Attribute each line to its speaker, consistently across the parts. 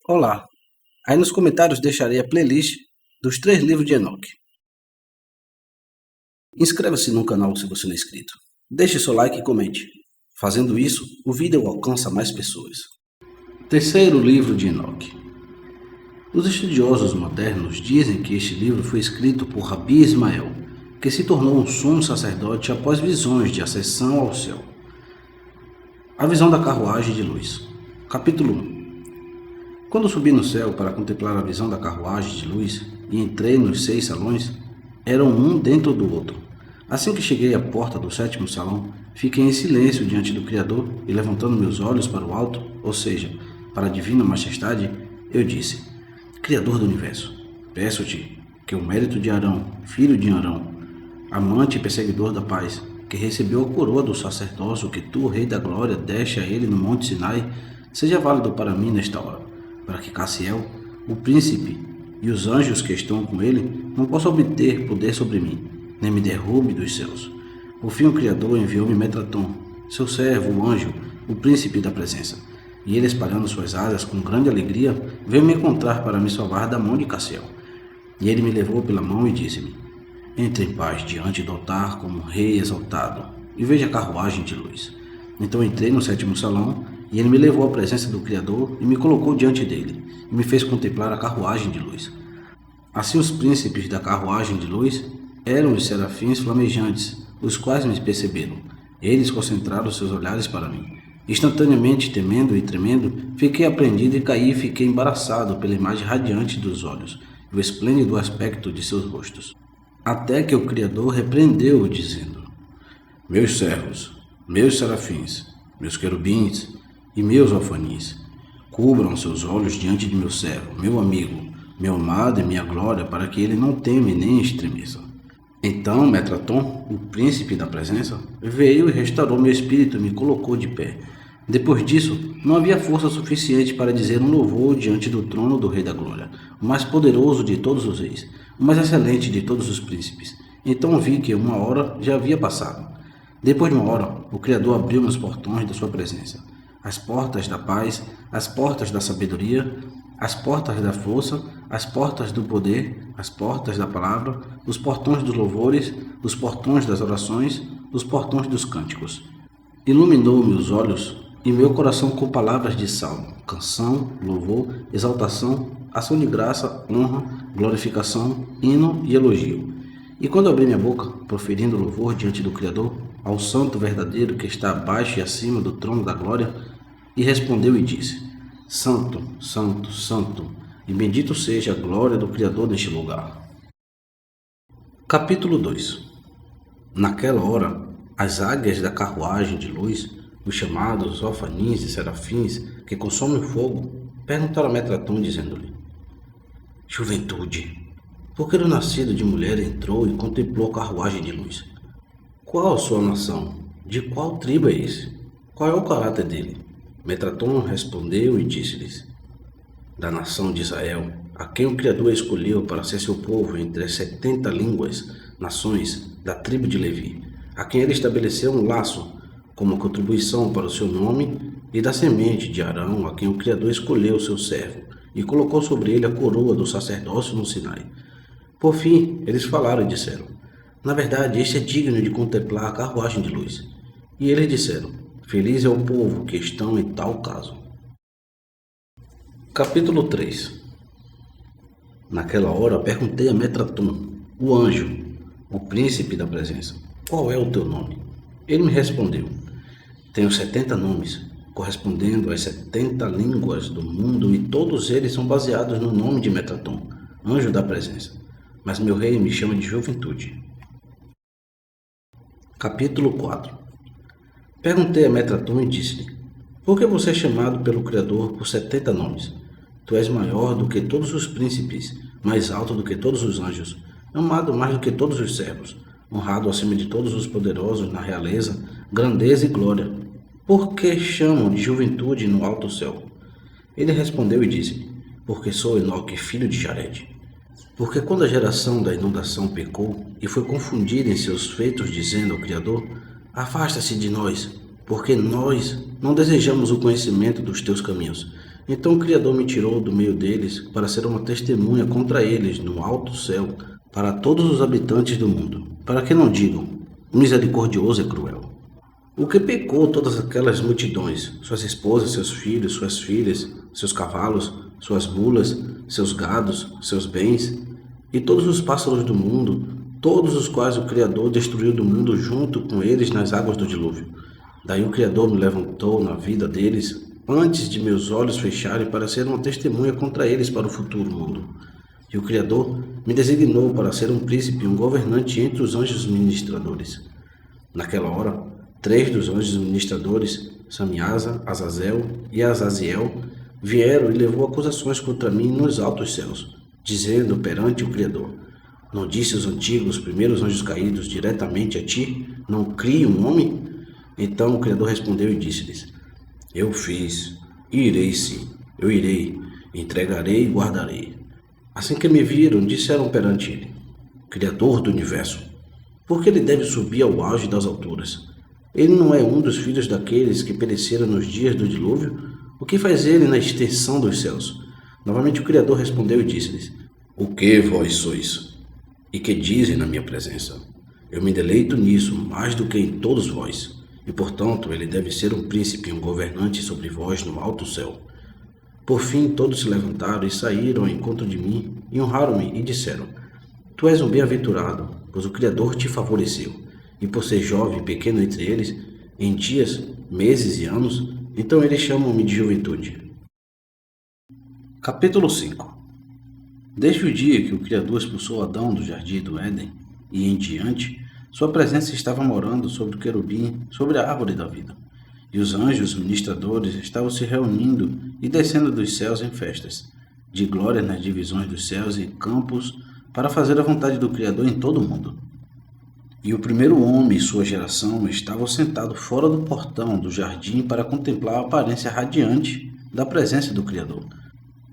Speaker 1: Olá, aí nos comentários deixarei a playlist dos 3 livros de Enoque. Inscreva-se no canal se você não é inscrito. Deixe seu like e comente. Fazendo isso, o vídeo alcança mais pessoas. Terceiro livro de Enoque. Os estudiosos modernos dizem que este livro foi escrito por Rabi Ismael, que se tornou um sumo sacerdote após visões de ascensão ao céu. A visão da carruagem de luz. Capítulo 1. Quando subi no céu para contemplar a visão da carruagem de luz e entrei nos 6 salões, eram um dentro do outro. Assim que cheguei à porta do 7º salão, fiquei em silêncio diante do Criador e levantando meus olhos para o alto, ou seja, para a divina majestade, eu disse: Criador do universo, peço-te que o mérito de Arão, filho de Arão, amante e perseguidor da paz, que recebeu a coroa do sacerdócio que tu, Rei da Glória, deste a ele no Monte Sinai, seja válido para mim nesta hora, para que Cassiel, o príncipe, e os anjos que estão com ele não possam obter poder sobre mim, nem me derrube dos céus. Por fim o Criador enviou-me Metraton, seu servo, o anjo, o príncipe da presença, e ele, espalhando suas asas com grande alegria, veio me encontrar para me salvar da mão de Cassiel. E ele me levou pela mão e disse-me: Entre em paz diante do altar como um rei exaltado, e veja a carruagem de luz. Então entrei no 7º salão, e ele me levou à presença do Criador e me colocou diante dele, e me fez contemplar a carruagem de luz. Assim os príncipes da carruagem de luz eram os serafins flamejantes, os quais me perceberam. Eles concentraram seus olhares para mim. Instantaneamente, temendo e tremendo, fiquei apreendido e caí e fiquei embaraçado pela imagem radiante dos olhos e o esplêndido aspecto de seus rostos. Até que o Criador repreendeu-o, dizendo: Meus servos, meus serafins, meus querubins e meus alfanis, cubram seus olhos diante de meu servo, meu amigo, meu amado e minha glória, para que ele não teme nem estremeça. Então Metraton, o príncipe da presença, veio e restaurou meu espírito e me colocou de pé. Depois disso, não havia força suficiente para dizer um louvor diante do trono do Rei da Glória, o mais poderoso de todos os reis, o mais excelente de todos os príncipes. Então vi que 1 hora já havia passado. Depois de 1 hora, o Criador abriu os portões da sua presença, as portas da paz, as portas da sabedoria, as portas da força, as portas do poder, as portas da palavra, os portões dos louvores, os portões das orações, os portões dos cânticos. Iluminou meus olhos e meu coração com palavras de salmo, canção, louvor, exaltação, ação de graça, honra, glorificação, hino e elogio. E quando abri minha boca, proferindo louvor diante do Criador, ao Santo verdadeiro que está abaixo e acima do trono da glória, e respondeu e disse: Santo, Santo, Santo, e bendito seja a glória do Criador neste lugar. Capítulo 2. Naquela hora, as águias da carruagem de luz, os chamados alfanis e serafins que consomem o fogo, perguntaram a Metraton, dizendo-lhe: Juventude, por que o nascido de mulher entrou e contemplou a carruagem de luz? Qual a sua nação? De qual tribo é esse? Qual é o caráter dele? Metraton respondeu e disse-lhes: Da nação de Israel, a quem o Criador escolheu para ser seu povo entre as 70 línguas, nações da tribo de Levi, a quem ele estabeleceu um laço como contribuição para o seu nome, e da semente de Arão, a quem o Criador escolheu seu servo, e colocou sobre ele a coroa do sacerdócio no Sinai. Por fim, eles falaram e disseram: Na verdade, este é digno de contemplar a carruagem de luz. E eles disseram: Feliz é o povo que estão em tal caso. Capítulo 3. Naquela hora perguntei a Metraton, o anjo, o príncipe da presença: Qual é o teu nome? Ele me respondeu: Tenho 70 nomes, correspondendo às 70 línguas do mundo, e todos eles são baseados no nome de Metraton, anjo da presença. Mas meu rei me chama de Juventude. Capítulo 4. Perguntei a Metraton e disse-lhe: Por que você é chamado pelo Criador por 70 nomes? Tu és maior do que todos os príncipes, mais alto do que todos os anjos, amado mais do que todos os servos, honrado acima de todos os poderosos na realeza, grandeza e glória. Por que chamam de juventude no alto céu? Ele respondeu e disse: Porque sou Enoque, filho de Jared. Porque quando a geração da inundação pecou e foi confundida em seus feitos, dizendo ao Criador: Afasta-se de nós, porque nós não desejamos o conhecimento dos teus caminhos, Então o Criador me tirou do meio deles para ser uma testemunha contra eles no alto céu, para todos os habitantes do mundo, para que não digam, o misericordioso é cruel. O que pecou todas aquelas multidões, suas esposas, seus filhos, suas filhas, seus cavalos, suas mulas, seus gados, seus bens, e todos os pássaros do mundo, todos os quais o Criador destruiu do mundo junto com eles nas águas do dilúvio. Daí o Criador me levantou na vida deles, antes de meus olhos fecharem, para ser uma testemunha contra eles para o futuro mundo. E o Criador me designou para ser um príncipe e um governante entre os anjos ministradores. Naquela hora, 3 dos anjos ministradores, Samiasa, Azazel e Azaziel, vieram e levou acusações contra mim nos altos céus, dizendo perante o Criador: não disse os antigos primeiros anjos caídos diretamente a ti, não crie um homem? Então o Criador respondeu e disse-lhes: eu fiz, e irei sim, eu irei, entregarei e guardarei. Assim que me viram, disseram perante ele: Criador do universo, por que ele deve subir ao auge das alturas? Ele não é um dos filhos daqueles que pereceram nos dias do dilúvio? O que faz ele na extensão dos céus? Novamente o Criador respondeu e disse-lhes: o que vós sois? E que dizem na minha presença? Eu me deleito nisso mais do que em todos vós, e portanto ele deve ser um príncipe e um governante sobre vós no alto céu. Por fim todos se levantaram e saíram ao encontro de mim, e honraram-me e disseram: tu és um bem-aventurado, pois o Criador te favoreceu, e por ser jovem e pequeno entre eles, em dias, meses e anos, então eles chamam-me de juventude. Capítulo 5. Desde o dia que o Criador expulsou Adão do jardim do Éden, e em diante, sua presença estava morando sobre o querubim, sobre a árvore da vida. E os anjos ministradores estavam se reunindo e descendo dos céus em festas, de glória nas divisões dos céus e campos, para fazer a vontade do Criador em todo o mundo. E o primeiro homem e sua geração estavam sentados fora do portão do jardim para contemplar a aparência radiante da presença do Criador.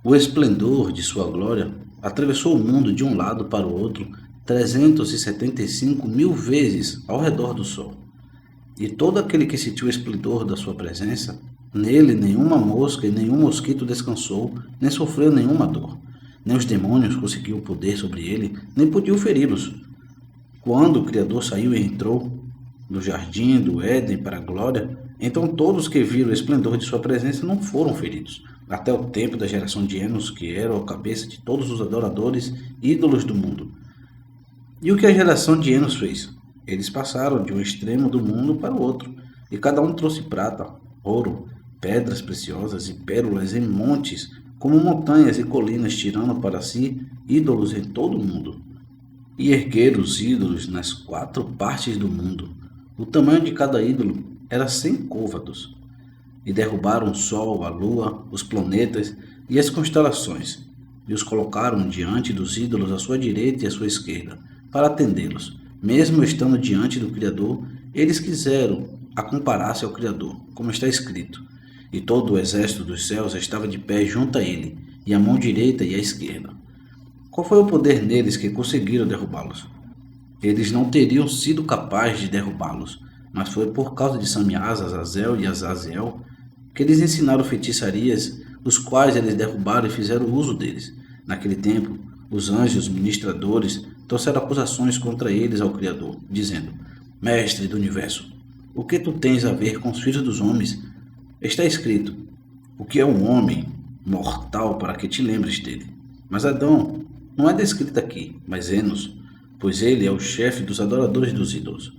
Speaker 1: O esplendor de sua glória atravessou o mundo de um lado para o outro 375 mil vezes ao redor do sol. E todo aquele que sentiu o esplendor da sua presença, nele nenhuma mosca e nenhum mosquito descansou, nem sofreu nenhuma dor. Nem os demônios conseguiam poder sobre ele, nem podiam feri-los. Quando o Criador saiu e entrou no jardim do Éden para a glória, então todos que viram o esplendor de sua presença não foram feridos, até o tempo da geração de Enos, que era a cabeça de todos os adoradores ídolos do mundo. E o que a geração de Enos fez? Eles passaram de um extremo do mundo para o outro, e cada um trouxe prata, ouro, pedras preciosas e pérolas em montes, como montanhas e colinas, tirando para si ídolos em todo o mundo. E ergueram os ídolos nas 4 partes do mundo. O tamanho de cada ídolo era 100 côvados. E derrubaram o sol, a lua, os planetas e as constelações, e os colocaram diante dos ídolos à sua direita e à sua esquerda, para atendê-los. Mesmo estando diante do Criador, eles quiseram a comparar-se ao Criador, como está escrito: e todo o exército dos céus estava de pé junto a ele, e a mão direita e a esquerda. Qual foi o poder neles que conseguiram derrubá-los? Eles não teriam sido capazes de derrubá-los, mas foi por causa de Samiasa, Azazel e Azaziel que eles ensinaram feitiçarias, os quais eles derrubaram e fizeram uso deles. Naquele tempo, os anjos ministradores trouxeram acusações contra eles ao Criador, dizendo: Mestre do universo, o que tu tens a ver com os filhos dos homens? Está escrito: o que é um homem mortal para que te lembres dele? Mas Adão não é descrito aqui, mas Enos, pois ele é o chefe dos adoradores dos ídolos.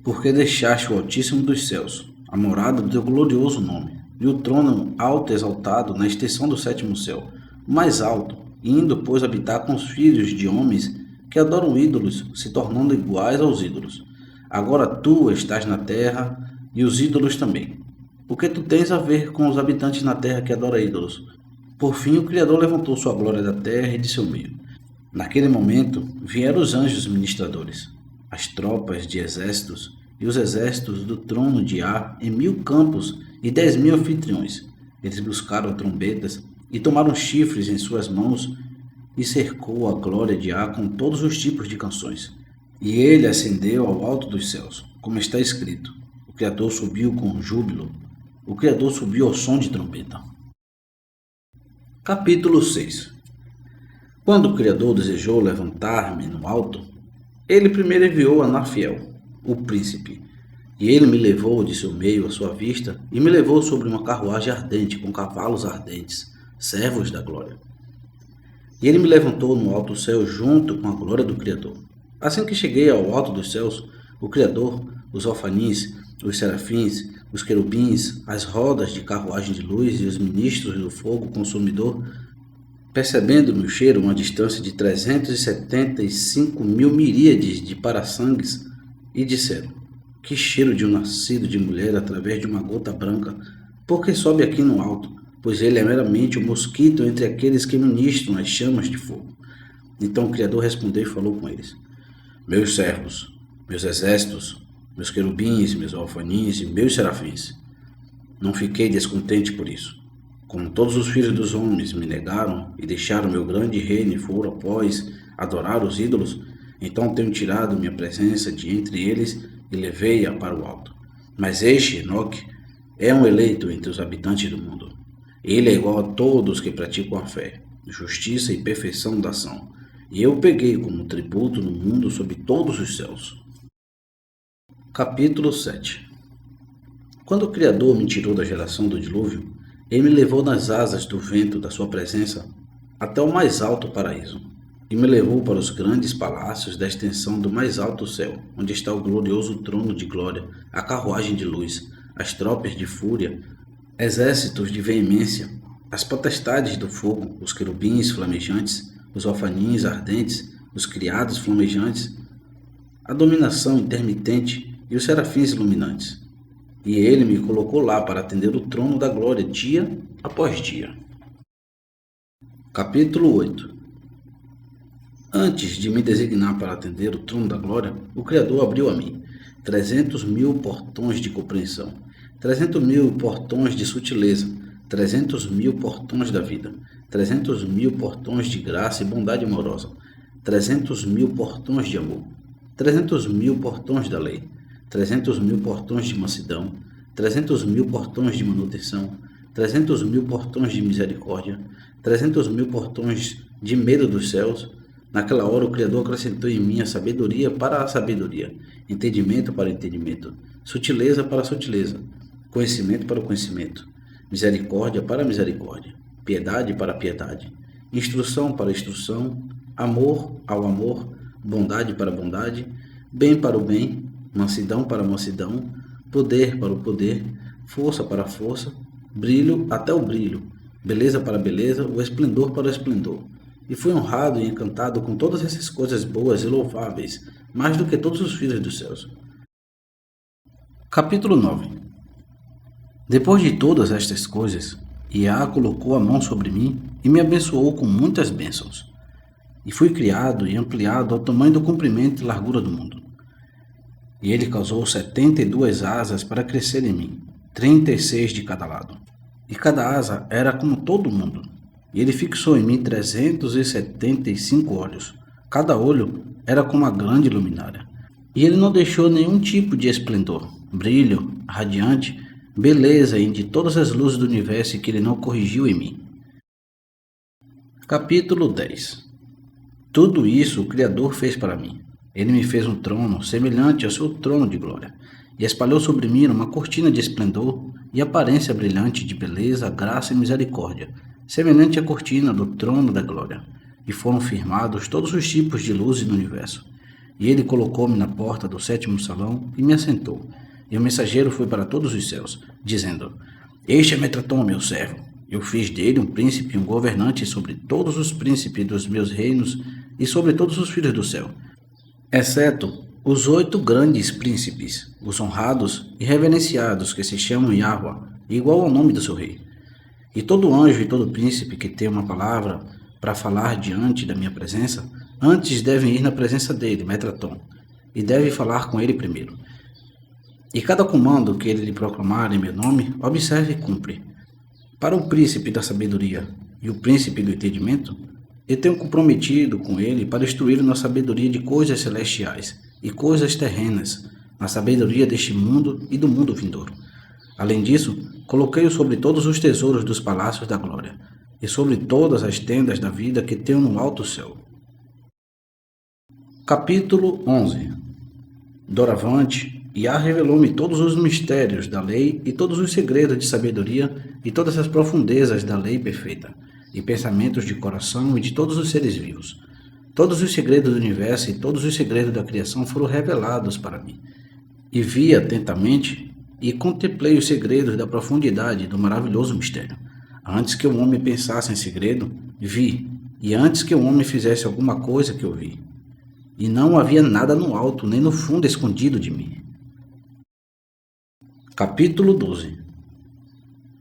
Speaker 1: Porque deixaste o Altíssimo dos céus, a morada do teu glorioso nome, e o trono alto e exaltado na extensão do 7º céu, o mais alto, indo, pois, habitar com os filhos de homens que adoram ídolos, se tornando iguais aos ídolos. Agora tu estás na terra, e os ídolos também. O que tu tens a ver com os habitantes na terra que adoram ídolos? Por fim, o Criador levantou sua glória da terra e de seu meio. Naquele momento, vieram os anjos ministradores, as tropas de exércitos e os exércitos do trono de Ar em 1000 campos e 10.000 anfitriões. Eles buscaram trombetas e tomaram chifres em suas mãos, e cercou a glória de Ar com todos os tipos de canções. E ele ascendeu ao alto dos céus, como está escrito: o Criador subiu com júbilo, o Criador subiu ao som de trombeta. Capítulo 6. Quando o Criador desejou levantar-me no alto, ele primeiro enviou Anafiel, o príncipe, e ele me levou de seu meio à sua vista, e me levou sobre uma carruagem ardente, com cavalos ardentes, servos da glória. E ele me levantou no alto céu junto com a glória do Criador. Assim que cheguei ao alto dos céus, o Criador, os alfanins, os serafins, os querubins, as rodas de carruagem de luz e os ministros do fogo consumidor, percebendo no cheiro uma distância de 375 mil miríades de parasangues, e disseram: que cheiro de um nascido de mulher através de uma gota branca, porque sobe aqui no alto, pois ele é meramente um mosquito entre aqueles que ministram as chamas de fogo. Então o Criador respondeu e falou com eles: meus servos, meus exércitos, meus querubins, meus alfanins e meus serafins. Não fiquei descontente por isso. Como todos os filhos dos homens me negaram e deixaram meu grande reino e foram após adorar os ídolos, então tenho tirado minha presença de entre eles e levei-a para o alto. Mas este, Enoque, é um eleito entre os habitantes do mundo. Ele é igual a todos que praticam a fé, justiça e perfeição da ação. E eu peguei como tributo no mundo sobre todos os céus. Capítulo 7. Quando o Criador me tirou da geração do dilúvio, ele me levou nas asas do vento da sua presença até o mais alto paraíso, e me levou para os grandes palácios da extensão do mais alto céu, onde está o glorioso trono de glória, a carruagem de luz, as tropas de fúria, exércitos de veemência, as potestades do fogo, os querubins flamejantes, os alfanins ardentes, os criados flamejantes, a dominação intermitente e os serafins iluminantes. E ele me colocou lá para atender o trono da glória dia após dia. Capítulo 8. Antes de me designar para atender o trono da glória, o Criador abriu a mim 300 mil portões de compreensão, 300 mil portões de sutileza, 300 mil portões da vida, 300 mil portões de graça e bondade amorosa, 300 mil portões de amor, 300 mil portões da lei, 300 mil portões de mansidão, 300 mil portões de manutenção, 300 mil portões de misericórdia, 300 mil portões de medo dos céus. Naquela hora o Criador acrescentou em mim a sabedoria para a sabedoria, entendimento para entendimento, sutileza para sutileza, conhecimento para o conhecimento, misericórdia para a misericórdia, piedade para a piedade, instrução para a instrução, amor ao amor, bondade para a bondade, bem para o bem, mansidão para a mansidão, poder para o poder, força para a força, brilho até o brilho, beleza para a beleza, o esplendor para o esplendor. E fui honrado e encantado com todas essas coisas boas e louváveis, mais do que todos os filhos dos céus. Capítulo 9. Depois de todas estas coisas, Iá colocou a mão sobre mim e me abençoou com muitas bênçãos. E fui criado e ampliado ao tamanho do comprimento e largura do mundo. E ele causou 72 asas para crescer em mim, 36 de cada lado. E cada asa era como todo mundo. E ele fixou em mim 375 olhos. Cada olho era como uma grande luminária. E ele não deixou nenhum tipo de esplendor, brilho, radiante, beleza e de todas as luzes do universo que ele não corrigiu em mim. Capítulo 10. Tudo isso o Criador fez para mim. Ele me fez um trono semelhante ao seu trono de glória, e espalhou sobre mim uma cortina de esplendor e aparência brilhante de beleza, graça e misericórdia, semelhante à cortina do trono da glória. E foram firmados todos os tipos de luzes no universo. E ele colocou-me na porta do 7º salão e me assentou. E o mensageiro foi para todos os céus, dizendo: este é Metraton, meu servo. Eu fiz dele um príncipe e um governante sobre todos os príncipes dos meus reinos e sobre todos os filhos do céu, exceto os 8 grandes príncipes, os honrados e reverenciados, que se chamam Yahweh, igual ao nome do seu rei. E todo anjo e todo príncipe que tem uma palavra para falar diante da minha presença, antes devem ir na presença dele, Metraton, e deve falar com ele primeiro. E cada comando que ele lhe proclamar em meu nome, observe e cumpre. Para o príncipe da sabedoria e o príncipe do entendimento, eu tenho comprometido com ele para instruí-lo na sabedoria de coisas celestiais e coisas terrenas, na sabedoria deste mundo e do mundo vindouro. Além disso, coloquei-o sobre todos os tesouros dos palácios da glória, e sobre todas as tendas da vida que tenho no alto céu. Capítulo 11. Doravante, Iá revelou-me todos os mistérios da lei e todos os segredos de sabedoria e todas as profundezas da lei perfeita, e pensamentos de coração e de todos os seres vivos. Todos os segredos do universo e todos os segredos da criação foram revelados para mim. E vi atentamente e contemplei os segredos da profundidade do maravilhoso mistério. Antes que o homem pensasse em segredo, vi, e antes que o homem fizesse alguma coisa que eu vi. E não havia nada no alto nem no fundo escondido de mim. Capítulo 12.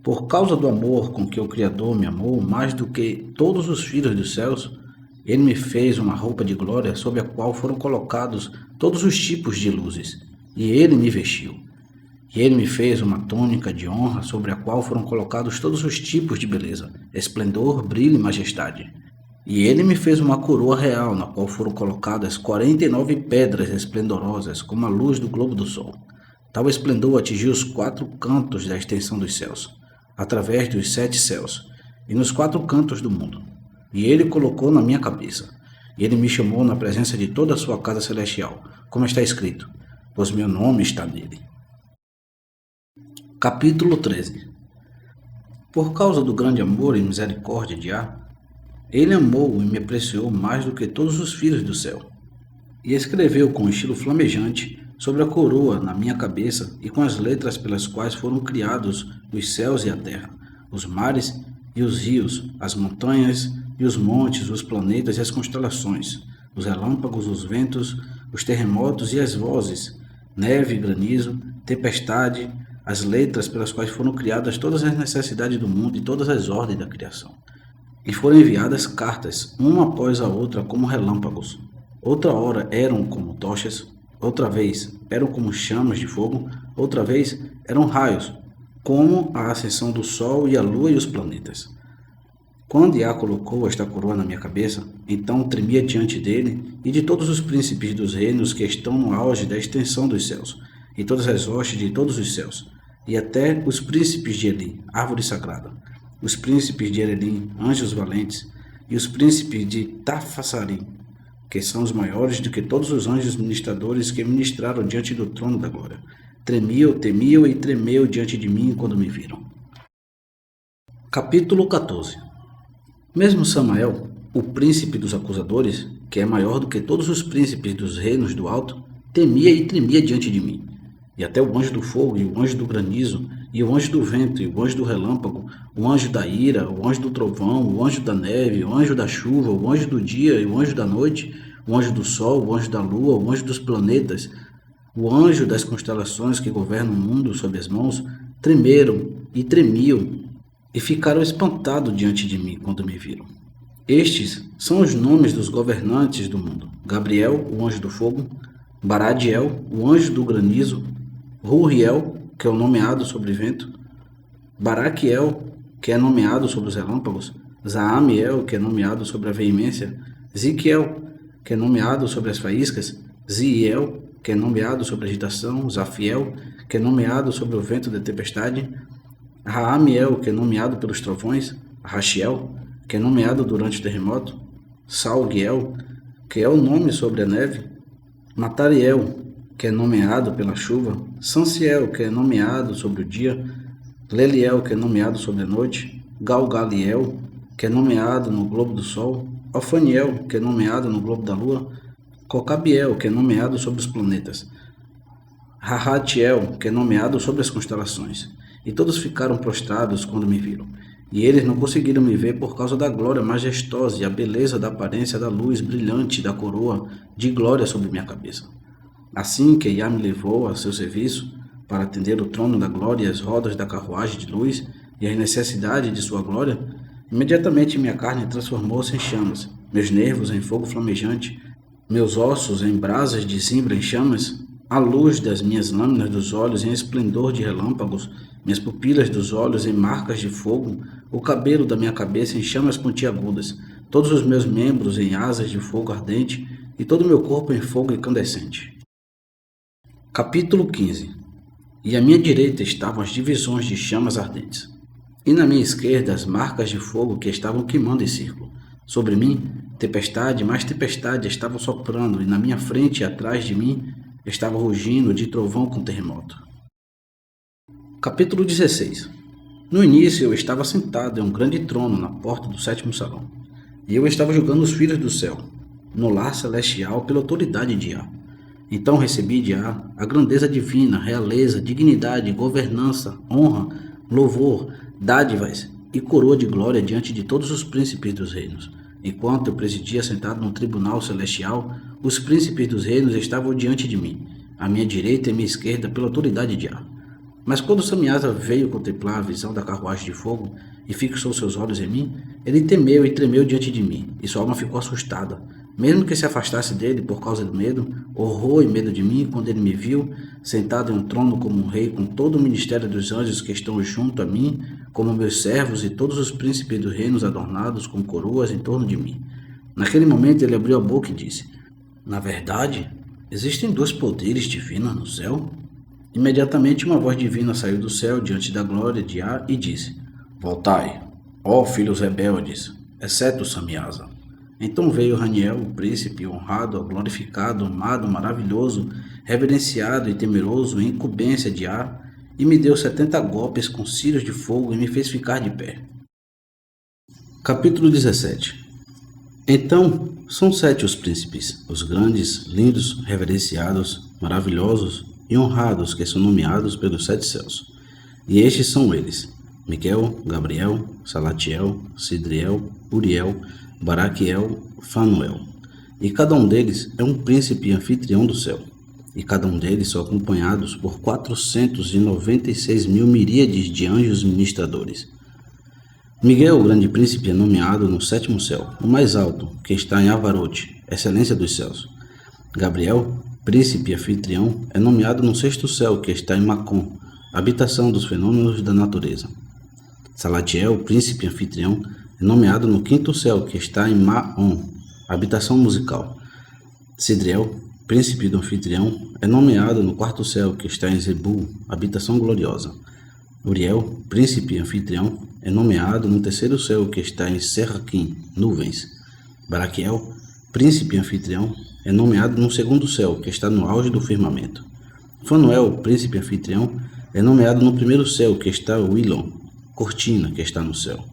Speaker 1: Por causa do amor com que o Criador me amou mais do que todos os filhos dos céus, ele me fez uma roupa de glória sob a qual foram colocados todos os tipos de luzes, e ele me vestiu. E ele me fez uma túnica de honra sobre a qual foram colocados todos os tipos de beleza, esplendor, brilho e majestade. E ele me fez uma coroa real, na qual foram colocadas 49 pedras esplendorosas, como a luz do globo do sol. Tal esplendor atingiu os 4 cantos da extensão dos céus, através dos 7 céus, e nos 4 cantos do mundo. E ele colocou na minha cabeça. E ele me chamou na presença de toda a sua casa celestial, como está escrito, pois meu nome está nele. Capítulo 13. Por causa do grande amor e misericórdia de Iá, ele amou e me apreciou mais do que todos os filhos do céu, e escreveu com estilo flamejante sobre a coroa na minha cabeça e com as letras pelas quais foram criados os céus e a terra, os mares e os rios, as montanhas e os montes, os planetas e as constelações, os relâmpagos, os ventos, os terremotos e as vozes, neve e granizo, tempestade, as letras pelas quais foram criadas todas as necessidades do mundo e todas as ordens da criação. E foram enviadas cartas, uma após a outra, como relâmpagos. Outra hora eram como tochas, outra vez eram como chamas de fogo, outra vez eram raios, como a ascensão do sol e a lua e os planetas. Quando Iá colocou esta coroa na minha cabeça, então tremia diante dele e de todos os príncipes dos reinos que estão no auge da extensão dos céus, e todas as hostes de todos os céus, e até os príncipes de Eli, árvore sagrada, os príncipes de Erelim, anjos valentes, e os príncipes de Tafassarim, que são os maiores do que todos os anjos ministradores que ministraram diante do trono da glória. Tremiam, temiam e tremeu diante de mim quando me viram. Capítulo 14. Mesmo Samael, o príncipe dos acusadores, que é maior do que todos os príncipes dos reinos do alto, temia e tremia diante de mim. E até o anjo do fogo, e o anjo do granizo, e o anjo do vento, e o anjo do relâmpago, o anjo da ira, o anjo do trovão, o anjo da neve, o anjo da chuva, o anjo do dia, e o anjo da noite, o anjo do sol, o anjo da lua, o anjo dos planetas, o anjo das constelações que governam o mundo sob as mãos, tremeram e tremiam, e ficaram espantados diante de mim quando me viram. Estes são os nomes dos governantes do mundo: Gabriel, o anjo do fogo, Baradiel, o anjo do granizo, Ruriel, que é o nomeado sobre o vento, Baraquiel, que é nomeado sobre os relâmpagos, Zaamiel, que é nomeado sobre a veemência, Ziquiel, que é nomeado sobre as faíscas, Ziel, que é nomeado sobre a agitação, Zafiel, que é nomeado sobre o vento da tempestade, Raamiel, que é nomeado pelos trovões, Rachiel, que é nomeado durante o terremoto, Salgiel, que é o nome sobre a neve, Matariel, que é nomeado pela chuva, Sanciel, que é nomeado sobre o dia, Leliel, que é nomeado sobre a noite, Galgaliel, que é nomeado no globo do sol, Ofaniel, que é nomeado no globo da lua, Cocabiel, que é nomeado sobre os planetas, Rahatiel, que é nomeado sobre as constelações. E todos ficaram prostrados quando me viram. E eles não conseguiram me ver por causa da glória majestosa e a beleza da aparência da luz brilhante da coroa de glória sobre minha cabeça. Assim que Iá me levou a seu serviço para atender o trono da glória e as rodas da carruagem de luz e as necessidades de sua glória, imediatamente minha carne transformou-se em chamas, meus nervos em fogo flamejante, meus ossos em brasas de zimbra em chamas, a luz das minhas lâminas dos olhos em esplendor de relâmpagos, minhas pupilas dos olhos em marcas de fogo, o cabelo da minha cabeça em chamas pontiagudas, todos os meus membros em asas de fogo ardente e todo o meu corpo em fogo incandescente. Capítulo 15. E à minha direita estavam as divisões de chamas ardentes. E na minha esquerda as marcas de fogo que estavam queimando em círculo. Sobre mim, tempestade, mais tempestade estavam soprando, e na minha frente e atrás de mim estava rugindo de trovão com terremoto. Capítulo 16. No início eu estava sentado em um grande trono na porta do sétimo salão, e eu estava julgando os filhos do céu, no lar celestial pela autoridade de Yah. Então recebi de Yah a grandeza divina, realeza, dignidade, governança, honra, louvor, dádivas e coroa de glória diante de todos os príncipes dos reinos. Enquanto eu presidia sentado num tribunal celestial, os príncipes dos reinos estavam diante de mim, à minha direita e à minha esquerda pela autoridade de Yah. Mas quando Samiasa veio contemplar a visão da carruagem de fogo e fixou seus olhos em mim, ele temeu e tremeu diante de mim, e sua alma ficou assustada. Mesmo que se afastasse dele por causa do medo, horror e medo de mim, quando ele me viu, sentado em um trono como um rei, com todo o ministério dos anjos que estão junto a mim, como meus servos e todos os príncipes dos reinos adornados com coroas em torno de mim. Naquele momento ele abriu a boca e disse: Na verdade, existem dois poderes divinos no céu? Imediatamente uma voz divina saiu do céu diante da glória de Yah e disse: Voltai, ó filhos rebeldes, exceto Samiasa. Então veio Raniel, o príncipe, honrado, glorificado, amado, maravilhoso, reverenciado e temeroso, em incumbência de Yah, e me deu 70 golpes com cílios de fogo e me fez ficar de pé. Capítulo 17. Então são 7 os príncipes, os grandes, lindos, reverenciados, maravilhosos e honrados que são nomeados pelos 7 céus. E estes são eles: Miguel, Gabriel, Salatiel, Sidriel, Uriel, Baraquiel, Fanuel. E cada um deles é um príncipe anfitrião do céu. E cada um deles são acompanhados por 496 mil miríades de anjos ministradores. Miguel, o grande príncipe, é nomeado no 7º céu, o mais alto, que está em Avarote, excelência dos céus. Gabriel, príncipe anfitrião, é nomeado no 6º céu, que está em Macom, habitação dos fenômenos da natureza. Salatiel, príncipe anfitrião, é nomeado no 5º céu, que está em Maon, habitação musical. Sidriel, príncipe do anfitrião, é nomeado no 4º céu, que está em Zebul, habitação gloriosa. Uriel, príncipe anfitrião, é nomeado no 3º céu, que está em Serraquim, nuvens. Baraquiel, príncipe anfitrião, é nomeado no 2º céu, que está no auge do firmamento. Fanuel, príncipe anfitrião, é nomeado no 1º céu, que está Wilon, cortina, que está no céu.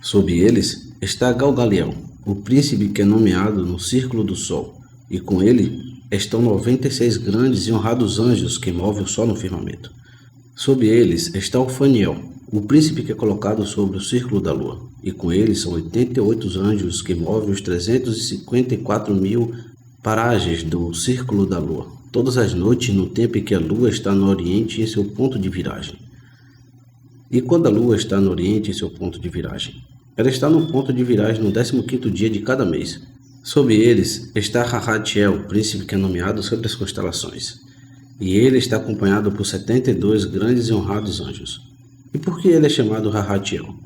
Speaker 1: Sob eles está Galgaliel, o príncipe que é nomeado no círculo do sol, e com ele estão 96 grandes e honrados anjos que movem o sol no firmamento. Sob eles está Ofaniel, o príncipe que é colocado sobre o círculo da lua, e com ele são 88 anjos que movem os 354 mil paragens do círculo da lua, todas as noites no tempo em que a lua está no oriente em seu ponto de viragem. E quando a lua está no oriente em seu ponto de viragem, ela está no ponto de viragem no 15º dia de cada mês. Sob eles está Rahatiel, príncipe que é nomeado sobre as constelações, e ele está acompanhado por 72 grandes e honrados anjos. E por que ele é chamado Rahatiel?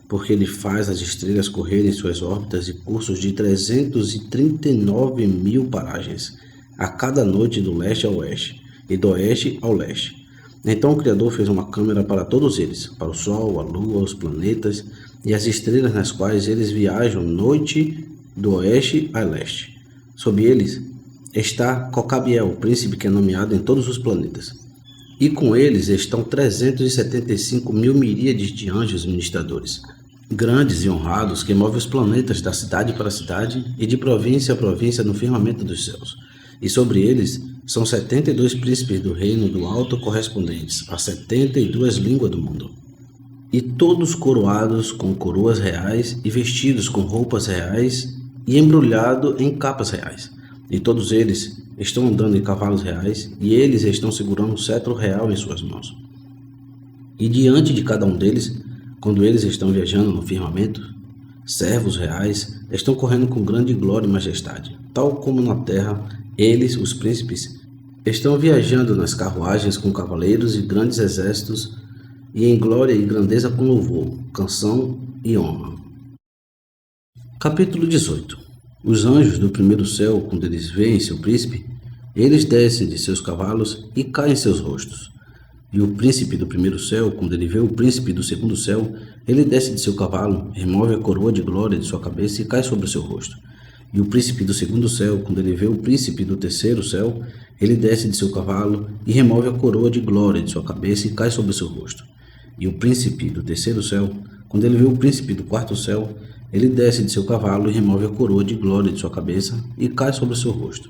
Speaker 1: Porque ele faz as estrelas correrem em suas órbitas e cursos de 339 mil paragens, a cada noite do leste ao oeste, e do oeste ao leste. Então o Criador fez uma câmara para todos eles, para o Sol, a Lua, os planetas e as estrelas nas quais eles viajam noite do oeste a leste. Sob eles está Cocabiel, o príncipe que é nomeado em todos os planetas. E com eles estão 375 mil miríades de anjos ministradores, grandes e honrados que movem os planetas da cidade para a cidade e de província a província no firmamento dos céus. E sobre eles são 72 príncipes do reino do alto correspondentes a 72 línguas do mundo. E todos coroados com coroas reais e vestidos com roupas reais e embrulhados em capas reais. E todos eles estão andando em cavalos reais e eles estão segurando um cetro real em suas mãos. E diante de cada um deles, quando eles estão viajando no firmamento, servos reais estão correndo com grande glória e majestade, tal como na terra. Eles, os príncipes, estão viajando nas carruagens com cavaleiros e grandes exércitos, e em glória e grandeza com louvor, canção e honra. Capítulo 18. Os anjos do 1º céu, quando eles veem seu príncipe, eles descem de seus cavalos e caem em seus rostos. E o príncipe do primeiro céu, quando ele vê o príncipe do segundo céu, ele desce de seu cavalo, remove a coroa de glória de sua cabeça e cai sobre o seu rosto. E o príncipe do segundo céu, quando ele vê o príncipe do terceiro céu, ele desce de seu cavalo e remove a coroa de glória de sua cabeça e cai sobre o seu rosto. E o príncipe do terceiro céu, quando ele vê o príncipe do quarto céu, ele desce de seu cavalo e remove a coroa de glória de sua cabeça e cai sobre o seu rosto.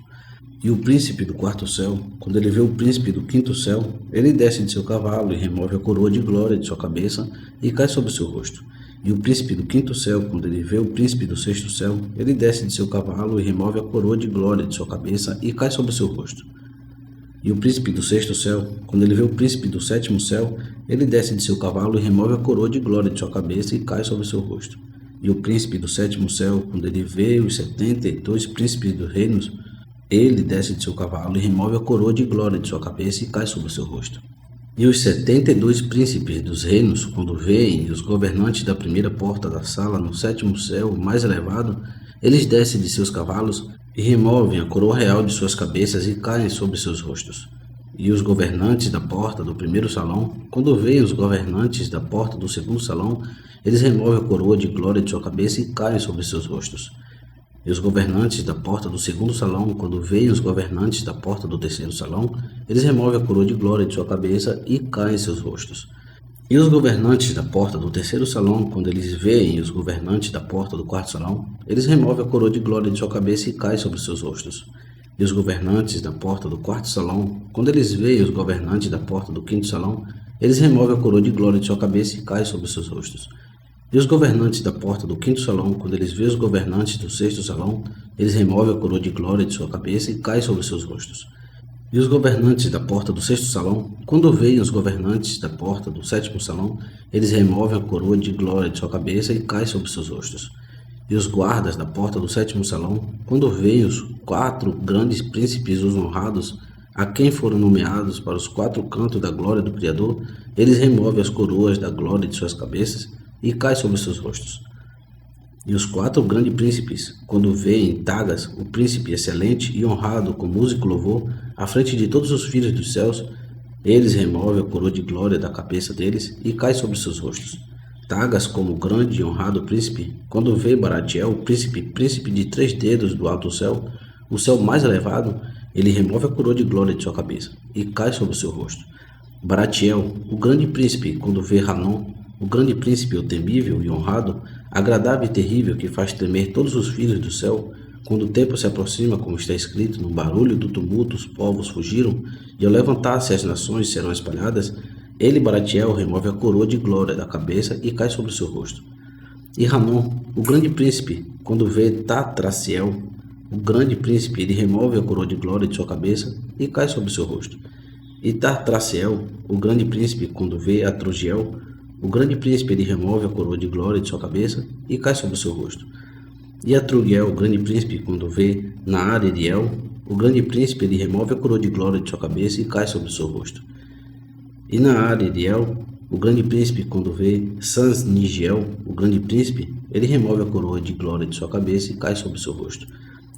Speaker 1: E o príncipe do quarto céu, quando ele vê o príncipe do quinto céu, ele desce de seu cavalo e remove a coroa de glória de sua cabeça e cai sobre o seu rosto. E o príncipe do quinto céu, quando ele vê o príncipe do sexto céu, ele desce de seu cavalo e remove a coroa de glória de sua cabeça e cai sobre o seu rosto. E o príncipe do sexto céu, quando ele vê o príncipe do sétimo céu, ele desce de seu cavalo e remove a coroa de glória de sua cabeça e cai sobre o seu rosto. E o príncipe do sétimo céu, quando ele vê os 72 príncipes dos reinos, ele desce de seu cavalo e remove a coroa de glória de sua cabeça e cai sobre o seu rosto. E os 72 príncipes dos reinos, quando veem os governantes da primeira porta da sala no sétimo céu mais elevado, eles descem de seus cavalos e removem a coroa real de suas cabeças e caem sobre seus rostos. E os governantes da porta do primeiro salão, quando veem os governantes da porta do segundo salão, eles removem a coroa de glória de sua cabeça e caem sobre seus rostos. E os governantes da porta do segundo salão, quando veem os governantes da porta do terceiro salão, eles removem a coroa de glória de sua cabeça e caem em seus rostos. E os governantes da porta do terceiro salão, quando eles veem os governantes da porta do quarto salão, eles removem a coroa de glória de sua cabeça e caem sobre seus rostos. E os governantes da porta do quarto salão, quando eles veem os governantes da porta do quinto salão, eles removem a coroa de glória de sua cabeça e caem sobre seus rostos. E os governantes da porta do quinto salão, quando eles veem os governantes do sexto salão, eles removem a coroa de glória de sua cabeça e caem sobre seus rostos. E os governantes da porta do sexto salão, quando veem os governantes da porta do sétimo salão, eles removem a coroa de glória de sua cabeça e caem sobre seus rostos. E os guardas da porta do sétimo salão, quando veem os 4 grandes príncipes os honrados, a quem foram nomeados para os 4 cantos da glória do Criador, eles removem as coroas da glória de suas cabeças e caem sobre seus rostos. E os 4 grandes príncipes, quando veem Tagas, o príncipe excelente e honrado com música e louvor, à frente de todos os filhos dos céus, eles removem a coroa de glória da cabeça deles e caem sobre seus rostos. Tagas, como grande e honrado príncipe, quando vê Baratiel, o príncipe de 3 dedos do alto céu, o céu mais elevado, ele remove a coroa de glória de sua cabeça e cai sobre o seu rosto. Baratiel, o grande príncipe, quando vê Hanon, o grande príncipe, o temível e honrado, agradável e terrível, que faz tremer todos os filhos do céu, quando o tempo se aproxima, como está escrito, no barulho do tumulto os povos fugiram, e ao levantar-se as nações serão espalhadas, ele, Baratiel, remove a coroa de glória da cabeça e cai sobre o seu rosto. E Hanon, o grande príncipe, quando vê Tatraciel, o grande príncipe, ele remove a coroa de glória de sua cabeça e cai sobre o seu rosto. E Tatraciel, o grande príncipe, quando vê Atrogiel, o grande príncipe, ele remove a coroa de glória de sua cabeça e cai sobre o seu rosto. E Atrugiel, o grande príncipe, quando vê Naaririel, o grande príncipe, ele remove a coroa de glória de sua cabeça e cai sobre o seu rosto. E Naaririel, o grande príncipe, quando vê Sansnigiel, o grande príncipe, ele remove a coroa de glória de sua cabeça e cai sobre o seu rosto.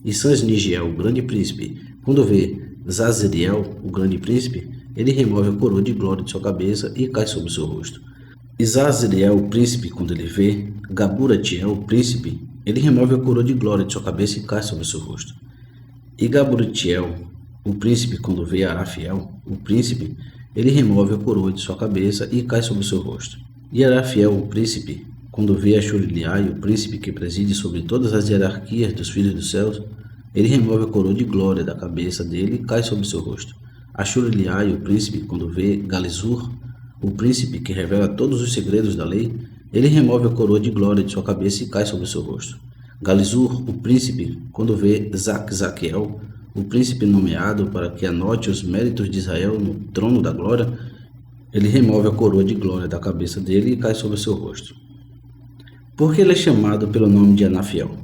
Speaker 1: E Sansnigiel, o grande príncipe, quando vê Zazriel, o grande príncipe, ele remove a coroa de glória de sua cabeça e cai sobre o seu rosto. E Zazriel, o príncipe, quando ele vê Gaburatiel, o príncipe, ele remove a coroa de glória de sua cabeça e cai sobre o seu rosto. E Gaburatiel, o príncipe, quando vê Arafiel, o príncipe, ele remove a coroa de sua cabeça e cai sobre o seu rosto. E Arafiel, o príncipe, quando vê Ashuriliai, o príncipe que preside sobre todas as hierarquias dos filhos dos céus, ele remove a coroa de glória da cabeça dele e cai sobre o seu rosto. Ashuriliai, o príncipe, quando vê Galizur, o príncipe que revela todos os segredos da lei, ele remove a coroa de glória de sua cabeça e cai sobre o seu rosto. Galizur, o príncipe, quando vê Zaquiel, o príncipe nomeado para que anote os méritos de Israel no trono da glória, ele remove a coroa de glória da cabeça dele e cai sobre o seu rosto. Por que ele é chamado pelo nome de Anafiel?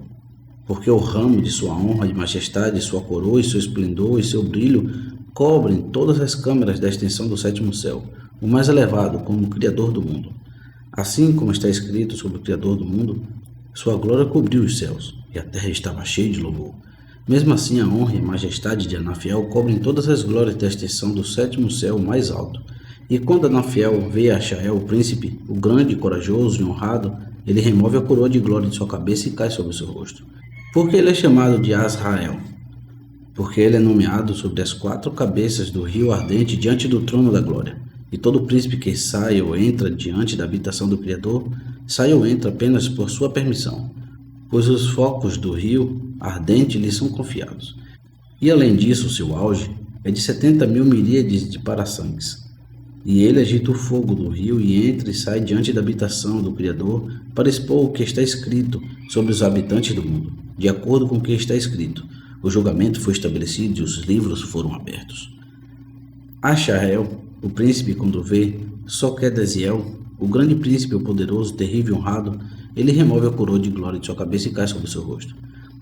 Speaker 1: Porque o ramo de sua honra e majestade, sua coroa e seu esplendor e seu brilho cobrem todas as câmaras da extensão do sétimo céu, o mais elevado como o Criador do mundo. Assim como está escrito sobre o Criador do mundo, sua glória cobriu os céus, e a terra estava cheia de louvor. Mesmo assim, a honra e a majestade de Anafiel cobrem todas as glórias da extensão do sétimo céu mais alto, E quando Anafiel vê Achael, o príncipe, o grande, corajoso e honrado, ele remove a coroa de glória de sua cabeça e cai sobre seu rosto. Porque ele é chamado de Azrael? Porque ele é nomeado sobre as 4 cabeças do rio ardente diante do trono da glória. E todo príncipe que sai ou entra diante da habitação do Criador, sai ou entra apenas por sua permissão, pois os focos do rio ardente lhe são confiados. E além disso, seu auge é de 70.000 miríades de parasangues. E ele agita o fogo do rio e entra e sai diante da habitação do Criador para expor o que está escrito sobre os habitantes do mundo, de acordo com o que está escrito. O julgamento foi estabelecido e os livros foram abertos. Achael, o príncipe, quando vê Soquedeziel, o grande príncipe, o poderoso, terrível e honrado, ele remove a coroa de glória de sua cabeça e cai sobre seu rosto.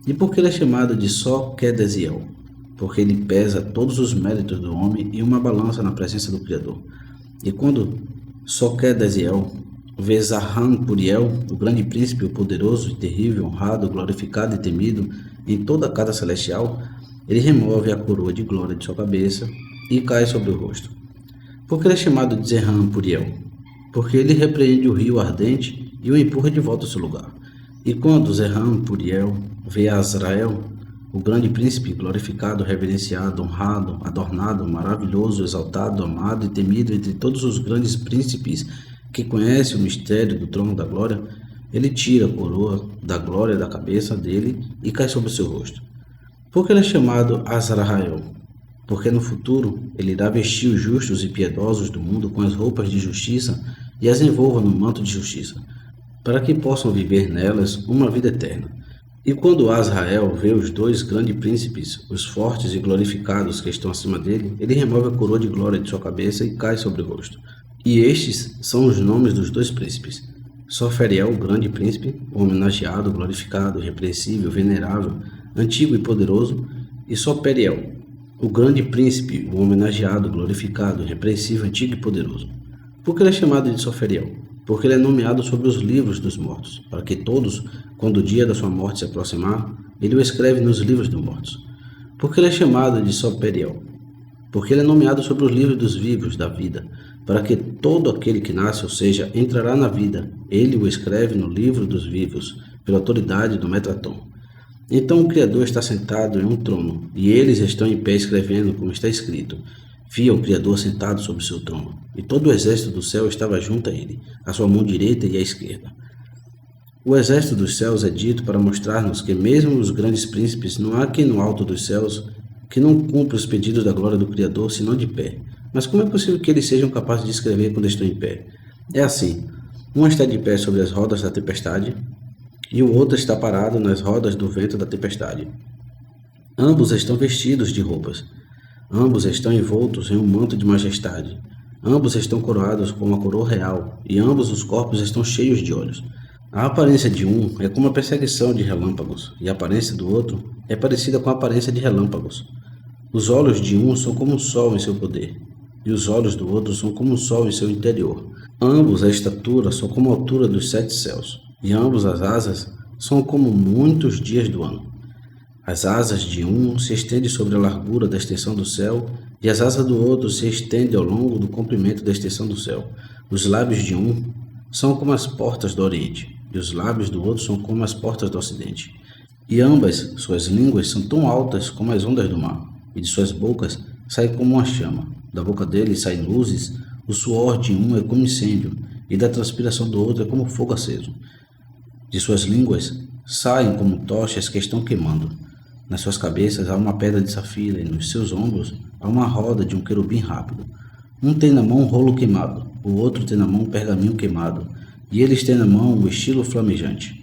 Speaker 1: E por que ele é chamado de Soquedeziel? Porque ele pesa todos os méritos do homem em uma balança na presença do Criador. E quando Soquedeziel vê Zarran-Puriel, o grande príncipe, o poderoso e terrível, honrado, glorificado e temido em toda a casa celestial, ele remove a coroa de glória de sua cabeça e cai sobre o rosto. Por que ele é chamado de Zarran-Puriel? Porque ele repreende o rio ardente e o empurra de volta ao seu lugar. E quando Zarran-Puriel vê Azrael, o grande príncipe, glorificado, reverenciado, honrado, adornado, maravilhoso, exaltado, amado e temido entre todos os grandes príncipes que conhecem o mistério do trono da glória, ele tira a coroa da glória da cabeça dele e cai sobre o seu rosto. Por que ele é chamado Azrael? Porque no futuro ele irá vestir os justos e piedosos do mundo com as roupas de justiça e as envolva no manto de justiça, para que possam viver nelas uma vida eterna. E quando Azrael vê os 2 grandes príncipes, os fortes e glorificados que estão acima dele, ele remove a coroa de glória de sua cabeça e cai sobre o rosto. E estes são os nomes dos 2 príncipes: Soferiel, o grande príncipe, o homenageado, glorificado, repreensível, venerável, antigo e poderoso, e Soperiel, o grande príncipe, o homenageado, glorificado, repreensível, antigo e poderoso. Por que ele é chamado de Soferiel? Porque ele é nomeado sobre os livros dos mortos, para que todos, quando o dia da sua morte se aproximar, ele o escreve nos livros dos mortos. Porque ele é chamado de Soperiel? Porque ele é nomeado sobre os livros dos vivos da vida, para que todo aquele que nasce, ou seja, entrará na vida, ele o escreve no livro dos vivos, pela autoridade do Metraton. Então o Criador está sentado em um trono, e eles estão em pé escrevendo como está escrito. Via o Criador sentado sobre seu trono, e todo o exército do céu estava junto a ele, à sua mão direita e à esquerda. O exército dos céus é dito para mostrar-nos que mesmo os grandes príncipes não há quem no alto dos céus que não cumpra os pedidos da glória do Criador, senão de pé. Mas como é possível que eles sejam capazes de escrever quando estão em pé? É assim, um está de pé sobre as rodas da tempestade, e o outro está parado nas rodas do vento da tempestade. Ambos estão vestidos de roupas. Ambos estão envoltos em um manto de majestade. Ambos estão coroados com uma coroa real, e ambos os corpos estão cheios de olhos. A aparência de um é como a perseguição de relâmpagos, e a aparência do outro é parecida com a aparência de relâmpagos. Os olhos de um são como um sol em seu poder, e os olhos do outro são como um sol em seu interior. Ambos a estatura são como a altura dos 7 céus, e ambos as asas são como muitos dias do ano. As asas de um se estendem sobre a largura da extensão do céu, e as asas do outro se estendem ao longo do comprimento da extensão do céu. Os lábios de um são como as portas do Oriente, e os lábios do outro são como as portas do Ocidente. E ambas suas línguas são tão altas como as ondas do mar, e de suas bocas sai como uma chama. Da boca dele saem luzes, o suor de um é como incêndio, e da transpiração do outro é como fogo aceso. De suas línguas saem como tochas que estão queimando. Nas suas cabeças há uma pedra de safira, e nos seus ombros há uma roda de um querubim rápido. Um tem na mão um rolo queimado, o outro tem na mão um pergaminho queimado, e eles têm na mão o estilo flamejante.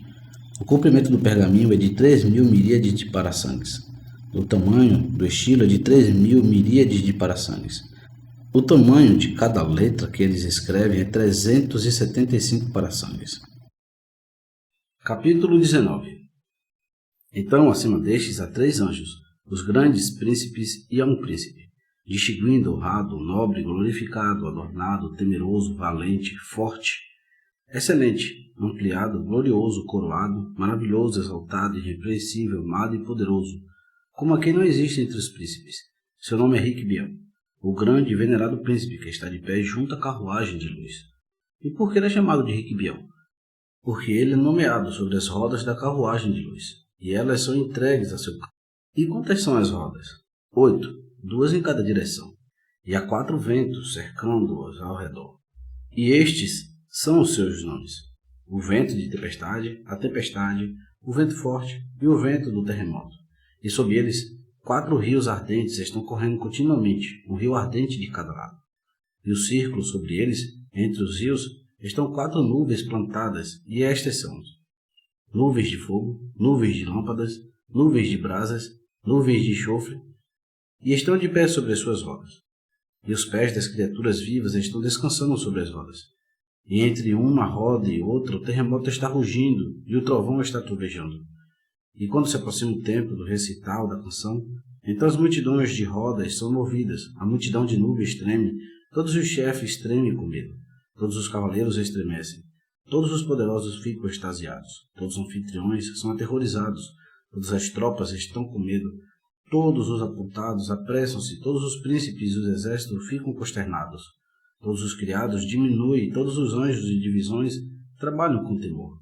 Speaker 1: O comprimento do pergaminho é de 3.000 miríades de parasangues. O tamanho do estilo é de 3.000 miríades de parasangues. O tamanho de cada letra que eles escrevem é 375 parasangues. Capítulo 19. Então, acima destes há 3 anjos, os grandes príncipes e há um príncipe, distinguindo, honrado, nobre, glorificado, adornado, temeroso, valente, forte, excelente, ampliado, glorioso, coroado, maravilhoso, exaltado, irrepreensível, amado e poderoso, como aquele não existe entre os príncipes. Seu nome é Riquibiel. o grande e venerado príncipe que está de pé junto à carruagem de luz. E por que ele é chamado de Riquibiel? Porque ele é nomeado sobre as rodas da carruagem de luz, e elas são entregues a seu carro. E quantas são as rodas? 8, 2 em cada direção, e há 4 ventos cercando-os ao redor. E estes são os seus nomes: o vento de tempestade, a tempestade, o vento forte e o vento do terremoto. E sob eles 4 rios ardentes estão correndo continuamente, um rio ardente de cada lado. E o círculo sobre eles, entre os rios, estão 4 nuvens plantadas, e estas são nuvens de fogo, nuvens de lâmpadas, nuvens de brasas, nuvens de enxofre, e estão de pé sobre as suas rodas. E os pés das criaturas vivas estão descansando sobre as rodas. E entre uma roda e outra o terremoto está rugindo, e o trovão está trovejando. E quando se aproxima o tempo do recital da canção, então as multidões de rodas são movidas, a multidão de nuvens treme, todos os chefes tremem com medo, todos os cavaleiros estremecem, todos os poderosos ficam extasiados, todos os anfitriões são aterrorizados, todas as tropas estão com medo, todos os apontados apressam-se, todos os príncipes e os exércitos ficam consternados, todos os criados diminuem, todos os anjos e divisões trabalham com temor.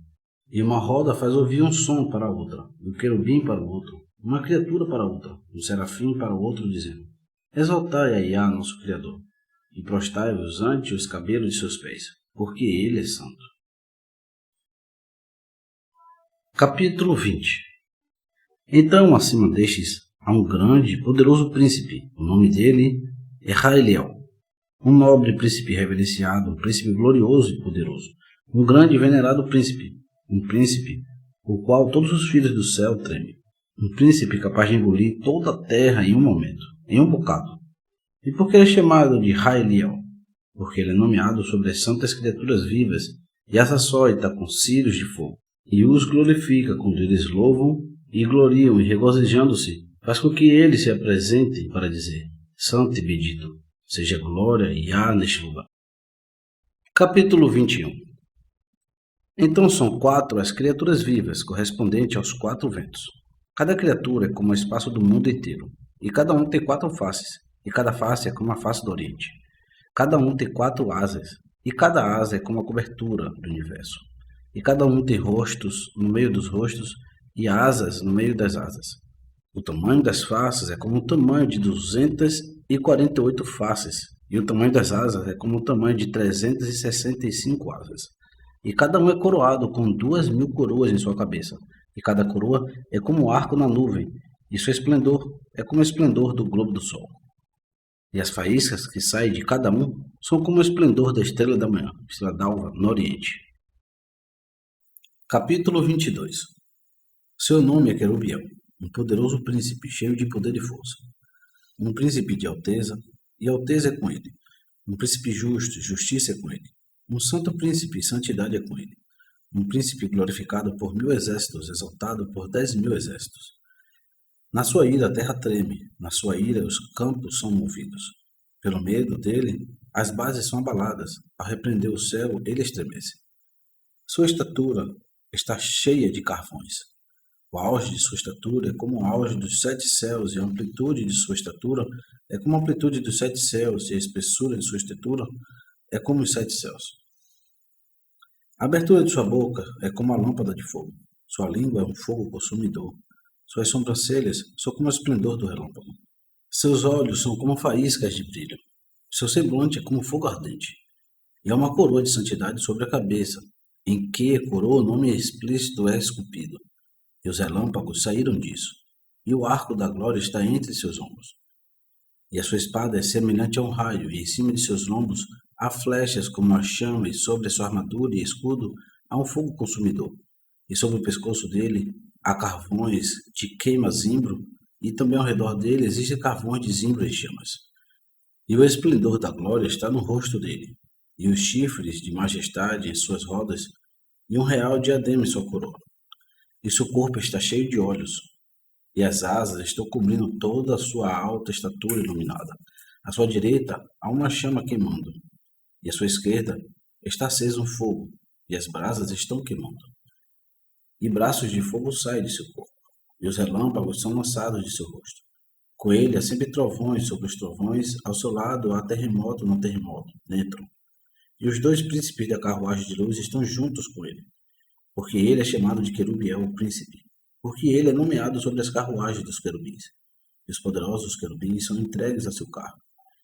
Speaker 1: E uma roda faz ouvir um som para a outra, um querubim para o outro, uma criatura para a outra, um serafim para o outro, dizendo: Exaltai a Iá, nosso Criador, e prostai-vos ante os cabelos de seus pés, porque ele é santo. Capítulo 20. Então, acima destes, há um grande e poderoso príncipe, o nome dele é Raeliel, um nobre príncipe reverenciado, um príncipe glorioso e poderoso, um grande e venerado príncipe, um príncipe o qual todos os filhos do céu tremem, um príncipe capaz de engolir toda a terra em um momento, em um bocado. E por que ele é chamado de Raeliel? Porque ele é nomeado sobre as santas criaturas vivas e as açoita com círios de fogo, e os glorifica quando eles louvam e gloriam, e regozijando-se, faz com que eles se apresentem para dizer: Santo e bendito seja glória e há neste lugar. Capítulo 21. Então são 4 as criaturas vivas, correspondentes aos 4 ventos. Cada criatura é como o espaço do mundo inteiro, e cada um tem 4 faces, e cada face é como a face do Oriente. Cada um tem 4 asas, e cada asa é como a cobertura do universo. E cada um tem rostos no meio dos rostos, e asas no meio das asas. O tamanho das faces é como o tamanho de 248 faces, e o tamanho das asas é como o tamanho de 365 asas. E cada um é coroado com 2.000 coroas em sua cabeça, e cada coroa é como um arco na nuvem, e seu esplendor é como o esplendor do globo do sol. E as faíscas que saem de cada um são como o esplendor da estrela da manhã, estrela d'alva, no Oriente. Capítulo 22. Seu nome é Querubiel, um poderoso príncipe cheio de poder e força. Um príncipe de alteza, e alteza é com ele. Um príncipe justo, e justiça é com ele. Um santo príncipe, e santidade é com ele. Um príncipe glorificado por 1000 exércitos, exaltado por 10.000 exércitos. Na sua ira a terra treme, na sua ira os campos são movidos. Pelo medo dele, as bases são abaladas, ao repreender o céu ele estremece. Sua estatura está cheia de carvões. O auge de sua estatura é como o auge dos 7 céus, e a amplitude de sua estatura é como a amplitude dos 7 céus, e a espessura de sua estatura é como os 7 céus. A abertura de sua boca é como a lâmpada de fogo. Sua língua é um fogo consumidor. Suas sobrancelhas são como o esplendor do relâmpago. Seus olhos são como faíscas de brilho. Seu semblante é como fogo ardente. E há uma coroa de santidade sobre a cabeça, em que a coroa o nome explícito é esculpido. E os relâmpagos saíram disso. E o arco da glória está entre seus ombros. E a sua espada é semelhante a um raio, e em cima de seus lombos há flechas como a chama, e sobre a sua armadura e escudo há um fogo consumidor. E sobre o pescoço dele há carvões de queima-zimbro, e também ao redor dele existem carvões de zimbro em chamas. E o esplendor da glória está no rosto dele, e os chifres de majestade em suas rodas, e um real diadema em sua coroa. E seu corpo está cheio de olhos, e as asas estão cobrindo toda a sua alta estatura iluminada. À sua direita há uma chama queimando, e à sua esquerda está aceso um fogo, e as brasas estão queimando. E braços de fogo saem de seu corpo, e os relâmpagos são lançados de seu rosto. Com ele há sempre trovões sobre os trovões, ao seu lado há terremoto no terremoto, dentro. E os dois príncipes da carruagem de luz estão juntos com ele, porque ele é chamado de Querubiel, o príncipe, porque ele é nomeado sobre as carruagens dos querubins. E os poderosos querubins são entregues a seu carro,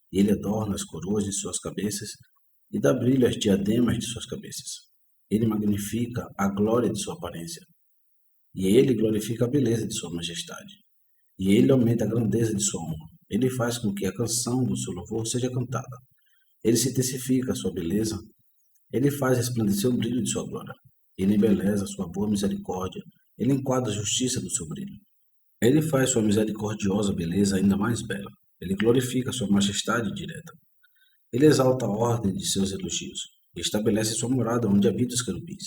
Speaker 1: e ele adorna as coroas de suas cabeças e dá brilho às diademas de suas cabeças. Ele magnifica a glória de sua aparência, e ele glorifica a beleza de sua majestade. E ele aumenta a grandeza de sua honra. Ele faz com que a canção do seu louvor seja cantada. Ele se intensifica a sua beleza. Ele faz resplandecer o brilho de sua glória. Ele embeleza a sua boa misericórdia. Ele enquadra a justiça do seu brilho. Ele faz sua misericordiosa beleza ainda mais bela. Ele glorifica sua majestade direta. Ele exalta a ordem de seus elogios e estabelece sua morada onde habitam os querubins.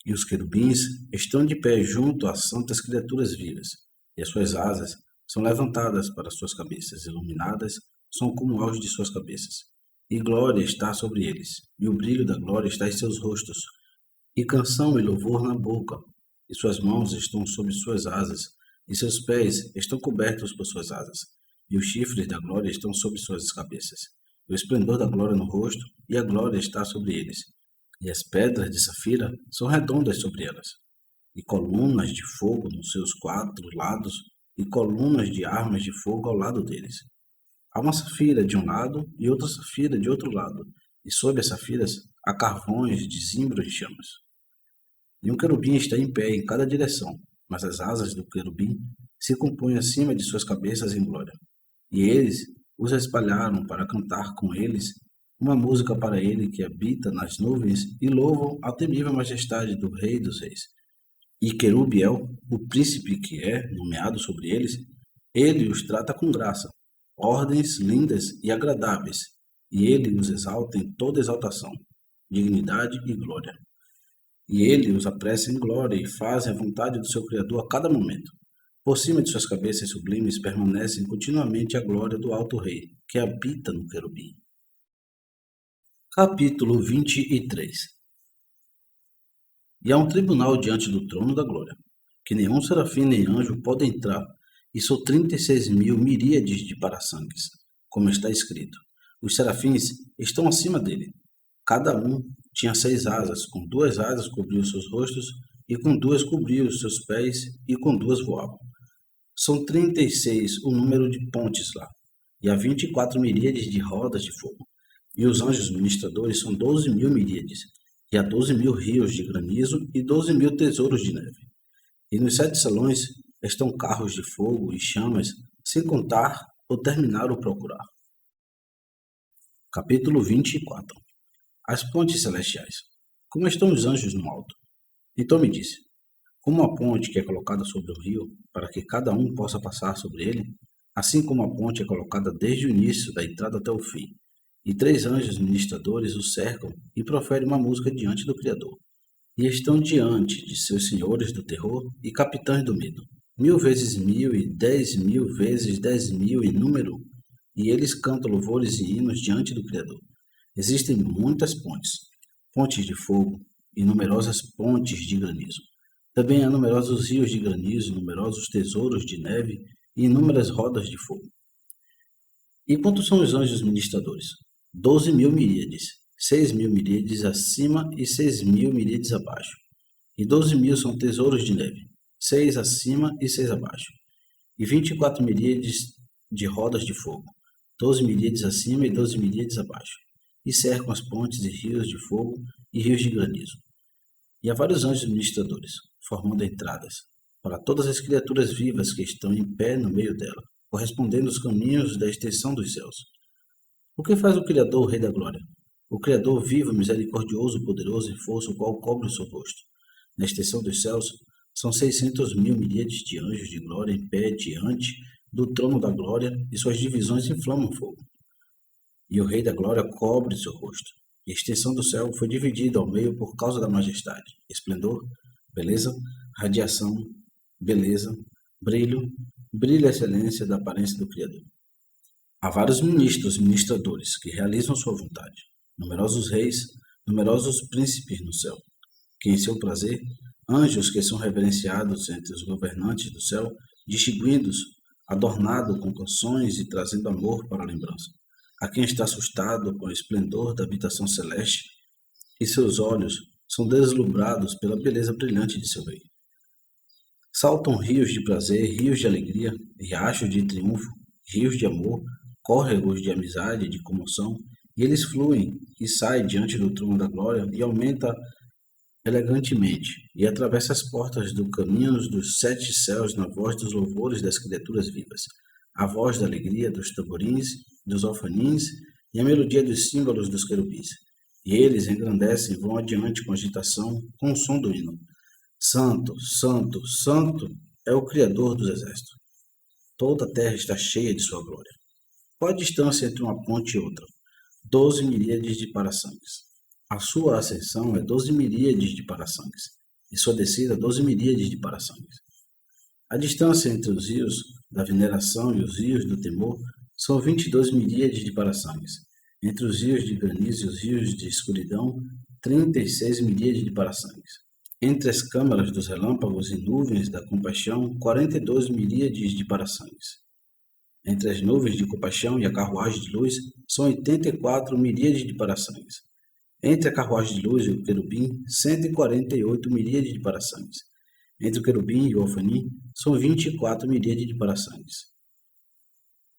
Speaker 1: E os querubins estão de pé junto às santas criaturas vivas, e as suas asas são levantadas para suas cabeças, iluminadas são como aos de suas cabeças. E glória está sobre eles, e o brilho da glória está em seus rostos, e canção e louvor na boca, e suas mãos estão sobre suas asas, e seus pés estão cobertos por suas asas, e os chifres da glória estão sobre suas cabeças. O esplendor da glória no rosto, e a glória está sobre eles. E as pedras de safira são redondas sobre elas, e colunas de fogo nos seus 4 lados, e colunas de armas de fogo ao lado deles. Há uma safira de um lado e outra safira de outro lado, e sob as safiras há carvões de zimbro de chamas. E um querubim está em pé em cada direção, mas as asas do querubim se compõem acima de suas cabeças em glória. E eles os espalharam para cantar com eles uma música para ele que habita nas nuvens e louvam a temível majestade do Rei dos Reis. E Querubiel, o príncipe que é nomeado sobre eles, ele os trata com graça, ordens lindas e agradáveis, e ele os exalta em toda exaltação, dignidade e glória. E ele os apressa em glória e faz a vontade do seu Criador a cada momento. Por cima de suas cabeças sublimes permanecem continuamente a glória do Alto Rei, que habita no querubim. Capítulo 23. E há um tribunal diante do trono da glória, que nenhum serafim nem anjo pode entrar, e são 36.000 miríades de parasangues, como está escrito. Os serafins estão acima dele. Cada um tinha 6 asas, com 2 asas cobriam seus rostos, e com 2 cobriam os seus pés, e com 2 voavam. São 36 o número de pontes lá, e há 24 miríades de rodas de fogo. E os anjos ministradores são 12.000 miríades, e há 12.000 rios de granizo e 12.000 tesouros de neve. E nos 7 salões estão carros de fogo e chamas, sem contar ou terminar ou procurar. Capítulo 24. As pontes celestiais. Como estão os anjos no alto? Então me disse, como a ponte que é colocada sobre o rio, para que cada um possa passar sobre ele, assim como a ponte é colocada desde o início da entrada até o fim. E 3 anjos ministradores o cercam e proferem uma música diante do Criador. E estão diante de seus senhores do terror e capitães do medo, 1000 vezes 1000 e 10.000 vezes 10.000 em número, e eles cantam louvores e hinos diante do Criador. Existem muitas pontes, pontes de fogo e numerosas pontes de granizo. Também há numerosos rios de granizo, numerosos tesouros de neve e inúmeras rodas de fogo. E quantos são os anjos ministradores? 12.000 miríades, 6.000 miríades acima e 6.000 miríades abaixo. E 12.000 são tesouros de neve, 6 acima e 6 abaixo. E 24 miríades de rodas de fogo, 12 miríades acima e 12 miríades abaixo. E cercam as pontes e rios de fogo e rios de granizo. E há vários anjos ministradores, formando entradas, para todas as criaturas vivas que estão em pé no meio dela, correspondendo aos caminhos da extensão dos céus. O que faz o Criador, o Rei da Glória? O Criador vivo, misericordioso, poderoso e força, o qual cobre o seu rosto. Na extensão dos céus, são 600.000 miríades de anjos de glória em pé diante do trono da glória, e suas divisões inflamam fogo. E o Rei da Glória cobre seu rosto. E a extensão do céu foi dividida ao meio por causa da majestade, esplendor, beleza, radiação, beleza, brilho, brilho e excelência da aparência do Criador. Há vários ministradores, que realizam sua vontade, numerosos reis, numerosos príncipes no céu, que em seu prazer, anjos que são reverenciados entre os governantes do céu, distinguidos adornado com canções e trazendo amor para a lembrança. A quem está assustado com o esplendor da habitação celeste, e seus olhos são deslumbrados pela beleza brilhante de seu rei. Saltam rios de prazer, rios de alegria, riachos de triunfo, rios de amor, córregos de amizade e de comoção, e eles fluem e saem diante do trono da glória e aumenta elegantemente, e atravessa as portas do caminho dos sete céus na voz dos louvores das criaturas vivas, a voz da alegria dos tamborins, dos alfanins e a melodia dos símbolos dos querubins. E eles engrandecem e vão adiante com agitação, com o som do hino. Santo, Santo, Santo é o Criador dos exércitos. Toda a terra está cheia de sua glória. Qual a distância entre uma ponte e outra? 12 miríades de parasangues. A sua ascensão é 12 miríades de parasangues, e sua descida 12 miríades de parasangues. A distância entre os rios da veneração e os rios do temor são 22 miríades de parasangues. Entre os rios de granizo e os rios de escuridão, 36 miríades de parasangues. Entre as câmaras dos relâmpagos e nuvens da compaixão, 42 miríades de parasangues. Entre as nuvens de compaixão e a carruagem de luz, são 84 miríades de parasangues. Entre a carruagem de luz e o querubim, 148 miríades de parasangues. Entre o querubim e o alfanim, são 24 miríades de parasangues.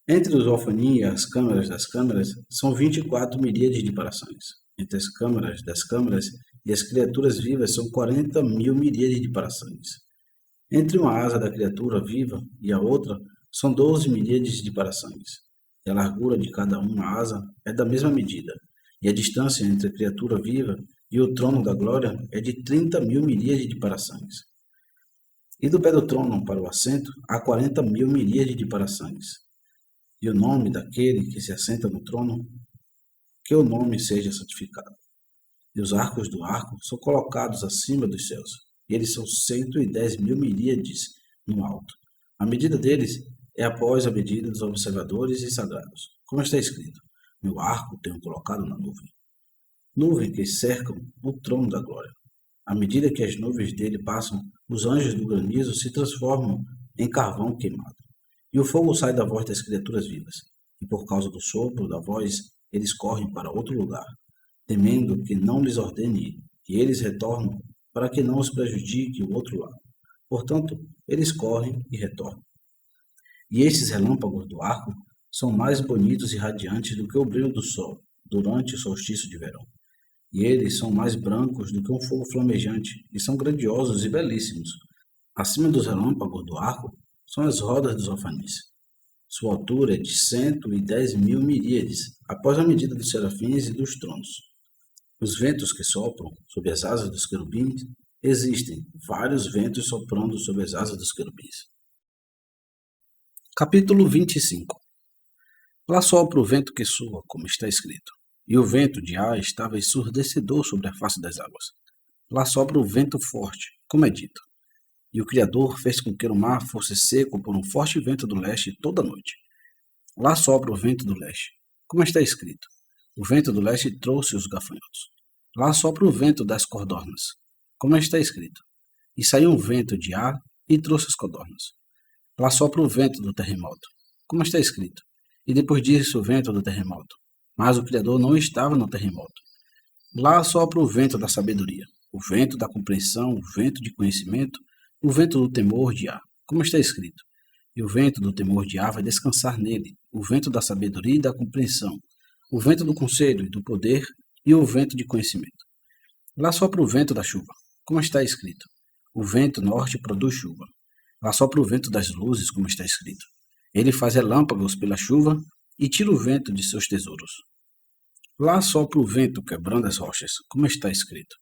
Speaker 1: Entre os alfanim e as câmaras das câmaras, são 24 miríades de parasangues. Entre as câmaras das câmaras e as criaturas vivas, são 40 mil miríades de parasangues. Entre uma asa da criatura viva e a outra, são 12 miríades de parasangues. E a largura de cada uma asa é da mesma medida, e a distância entre a criatura viva e o trono da glória é de 30 mil miríades de parasangues. E do pé do trono para o assento há 40 mil miríades de parasangues. E o nome daquele que se assenta no trono, que o nome seja santificado. E os arcos do arco são colocados acima dos céus, e eles são 110 mil miríades no alto. A medida deles é após a medida dos observadores e sagrados, como está escrito: meu arco tenho colocado na nuvem. Nuvem que cercam o trono da glória. À medida que as nuvens dele passam, os anjos do granizo se transformam em carvão queimado. E o fogo sai da voz das criaturas vivas. E por causa do sopro da voz, eles correm para outro lugar, temendo que não lhes ordene ir. E eles retornam para que não os prejudique o outro lado. Portanto, eles correm e retornam. E estes relâmpagos do arco são mais bonitos e radiantes do que o brilho do sol durante o solstício de verão. E eles são mais brancos do que um fogo flamejante, e são grandiosos e belíssimos. Acima dos relâmpagos do arco são as rodas dos alfanis. Sua altura é de 110 mil miríades, após a medida dos serafins e dos tronos. Os ventos que sopram sob as asas dos querubins, existem vários ventos soprando sob as asas dos querubins. Capítulo 25. Lá sopra o vento que soa, como está escrito, e o vento de ar estava ensurdecedor sobre a face das águas. Lá sopra o vento forte, como é dito. E o Criador fez com que o mar fosse seco por um forte vento do leste toda a noite. Lá sopra o vento do leste, como está escrito. O vento do leste trouxe os gafanhotos. Lá sopra o vento das codornas, como está escrito. E saiu um vento de ar e trouxe as codornas. Lá sopra o vento do terremoto, como está escrito. E depois disso o vento do terremoto. Mas o Criador não estava no terremoto. Lá sopra o vento da sabedoria, o vento da compreensão, o vento de conhecimento, o vento do temor de Á, como está escrito. E o vento do temor de Á vai descansar nele, o vento da sabedoria e da compreensão, o vento do conselho e do poder e o vento de conhecimento. Lá sopra o vento da chuva, como está escrito. O vento norte produz chuva. Lá sopra o vento das luzes, como está escrito. Ele faz relâmpagos pela chuva e tira o vento de seus tesouros. Lá sopra o vento quebrando as rochas, como está escrito.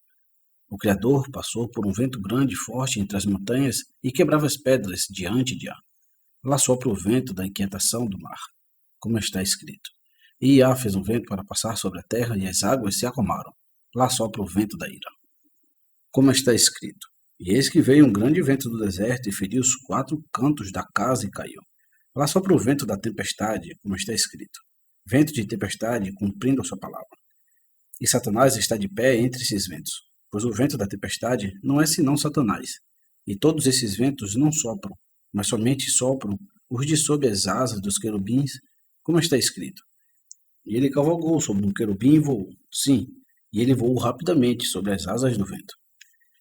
Speaker 1: O Criador passou por um vento grande e forte entre as montanhas e quebrava as pedras diante de Á. Lá sopra o vento da inquietação do mar, como está escrito. E Á fez um vento para passar sobre a terra e as águas se acalmaram. Lá sopra o vento da ira, como está escrito. E eis que veio um grande vento do deserto e feriu os 4 cantos da casa e caiu. Lá sopra o vento da tempestade, como está escrito. Vento de tempestade cumprindo a sua palavra. E Satanás está de pé entre esses ventos, pois o vento da tempestade não é senão Satanás. E todos esses ventos não sopram, mas somente sopram os de sob as asas dos querubins, como está escrito. E ele cavalgou sobre um querubim e voou. Sim, e ele voou rapidamente sobre as asas do vento.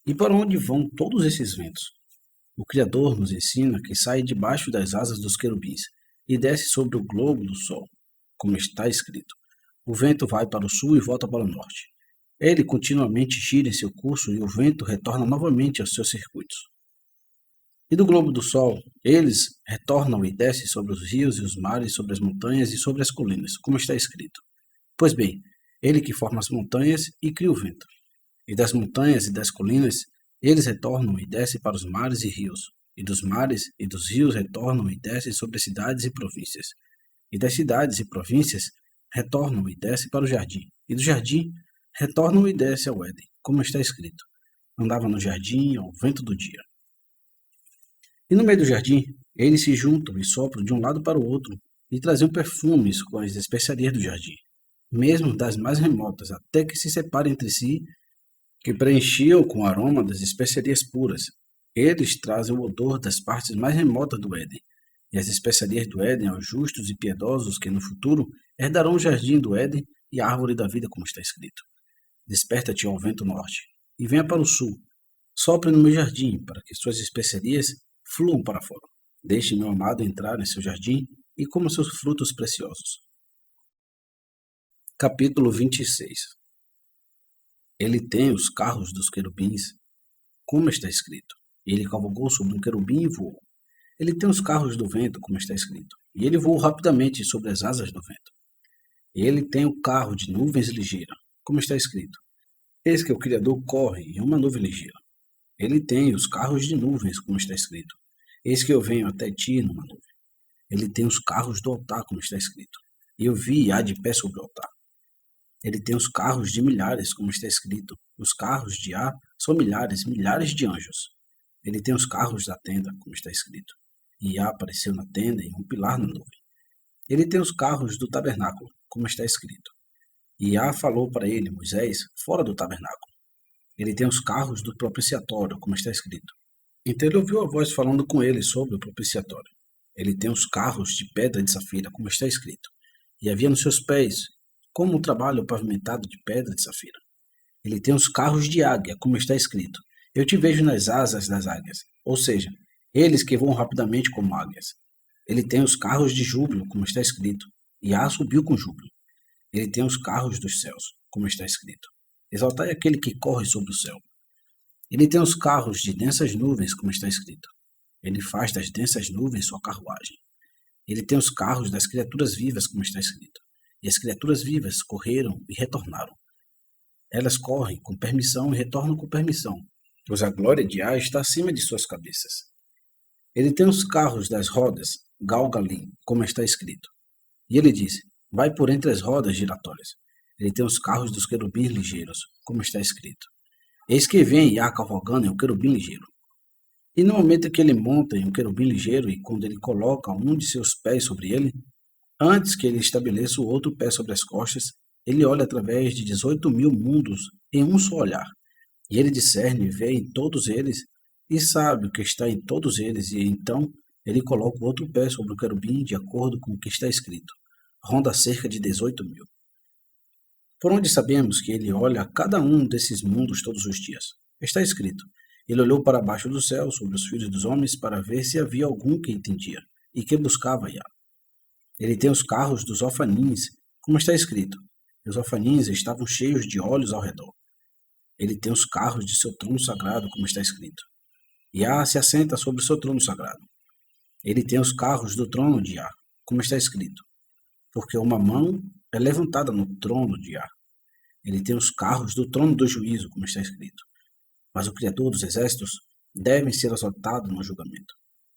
Speaker 1: E para onde vão todos esses ventos? O Criador nos ensina que sai debaixo das asas dos querubins e desce sobre o globo do sol, como está escrito. O vento vai para o sul e volta para o norte. Ele continuamente gira em seu curso e o vento retorna novamente aos seus circuitos. E do globo do sol, eles retornam e descem sobre os rios e os mares, sobre as montanhas e sobre as colinas, como está escrito. Pois bem, ele que forma as montanhas e cria o vento. E das montanhas e das colinas, eles retornam e descem para os mares e rios. E dos mares e dos rios retornam e descem sobre as cidades e províncias. E das cidades e províncias retornam e descem para o jardim. E do jardim retornam e descem ao Éden, como está escrito. Andava no jardim ao vento do dia. E no meio do jardim, eles se juntam e sopram de um lado para o outro e traziam perfumes com as especiarias do jardim, mesmo das mais remotas, até que se separem entre si, que preenchiam com o aroma das especiarias puras. Eles trazem o odor das partes mais remotas do Éden, e as especiarias do Éden aos justos e piedosos que no futuro herdarão o jardim do Éden e a árvore da vida, como está escrito. Desperta-te ao vento norte, e venha para o sul. Sopre no meu jardim, para que suas especiarias fluam para fora. Deixe meu amado entrar em seu jardim e coma seus frutos preciosos. Capítulo 26. Ele tem os carros dos querubins, como está escrito. Ele cavalgou sobre um querubim e voou. Ele tem os carros do vento, como está escrito. E ele voou rapidamente sobre as asas do vento. Ele tem o carro de nuvens ligeira, como está escrito. Eis que o Criador corre em uma nuvem ligeira. Ele tem os carros de nuvens, como está escrito. Eis que eu venho até ti numa nuvem. Ele tem os carros do altar, como está escrito. E eu vi Iá de pé sobre o altar. Ele tem os carros de milhares, como está escrito. Os carros de Iá são milhares, milhares de anjos. Ele tem os carros da tenda, como está escrito. E Iá apareceu na tenda em um pilar na nuvem. Ele tem os carros do tabernáculo, como está escrito. E Iá falou para ele, Moisés, fora do tabernáculo. Ele tem os carros do propiciatório, como está escrito. Então ele ouviu a voz falando com ele sobre o propiciatório. Ele tem os carros de pedra de safira, como está escrito. E havia nos seus pés, como um trabalho pavimentado de pedra de safira. Ele tem os carros de águia, como está escrito. Eu te vejo nas asas das águias, ou seja, eles que voam rapidamente como águias. Ele tem os carros de júbilo, como está escrito. E Iá subiu com júbilo. Ele tem os carros dos céus, como está escrito. Exaltai aquele que corre sobre o céu. Ele tem os carros de densas nuvens, como está escrito. Ele faz das densas nuvens sua carruagem. Ele tem os carros das criaturas vivas, como está escrito. E as criaturas vivas correram e retornaram. Elas correm com permissão e retornam com permissão, pois a glória de Iá está acima de suas cabeças. Ele tem os carros das rodas, Galgalim, como está escrito. E ele disse, vai por entre as rodas giratórias. Ele tem os carros dos querubins ligeiros, como está escrito. Eis que vem Iá cavalgando em um querubim ligeiro. E no momento em que ele monta em um querubim ligeiro e quando ele coloca um de seus pés sobre ele, antes que ele estabeleça o outro pé sobre as costas, ele olha através de 18.000 mundos em um só olhar. E ele discerne e vê em todos eles e sabe o que está em todos eles. E então ele coloca o outro pé sobre o querubim de acordo com o que está escrito. Ronda cerca de 18.000. Por onde sabemos que ele olha a cada um desses mundos todos os dias? Está escrito. Ele olhou para baixo do céu, sobre os filhos dos homens, para ver se havia algum que entendia e que buscava Iá. Ele tem os carros dos alfanins, como está escrito. E os alfanins estavam cheios de olhos ao redor. Ele tem os carros de seu trono sagrado, como está escrito. Iá se assenta sobre o seu trono sagrado. Ele tem os carros do trono de Iá, como está escrito. Porque uma mão é levantada no trono de Iá. Ele tem os carros do trono do juízo, como está escrito. Mas o Criador dos exércitos deve ser exaltado no julgamento.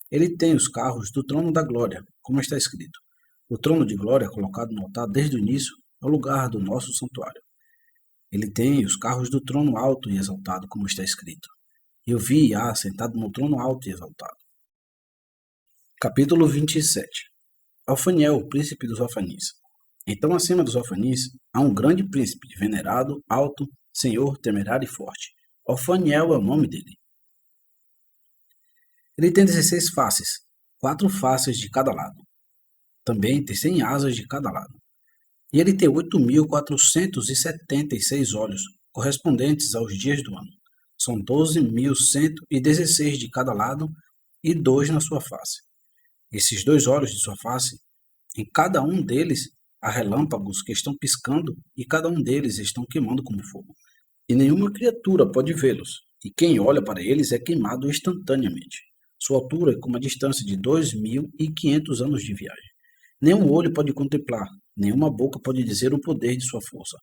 Speaker 1: Ele tem os carros do trono da glória, como está escrito. O trono de glória colocado no altar desde o início é o lugar do nosso santuário. Ele tem os carros do trono alto e exaltado, como está escrito. Eu vi Iá sentado no trono alto e exaltado. Capítulo 27. Alfaniel, o príncipe dos alfanis. Então, acima dos alfanis, há um grande príncipe, venerado, alto, senhor, temerário e forte. Alfaniel é o nome dele. Ele tem 16 faces, 4 faces de cada lado. Também tem 100 asas de cada lado. E ele tem 8.476 olhos, correspondentes aos dias do ano. São 12.116 de cada lado e 2 na sua face. Esses 2 olhos de sua face, em cada um deles há relâmpagos que estão piscando e cada um deles estão queimando como fogo. E nenhuma criatura pode vê-los, e quem olha para eles é queimado instantaneamente. Sua altura é como a distância de 2.500 anos de viagem. Nenhum olho pode contemplar, nenhuma boca pode dizer o poder de sua força,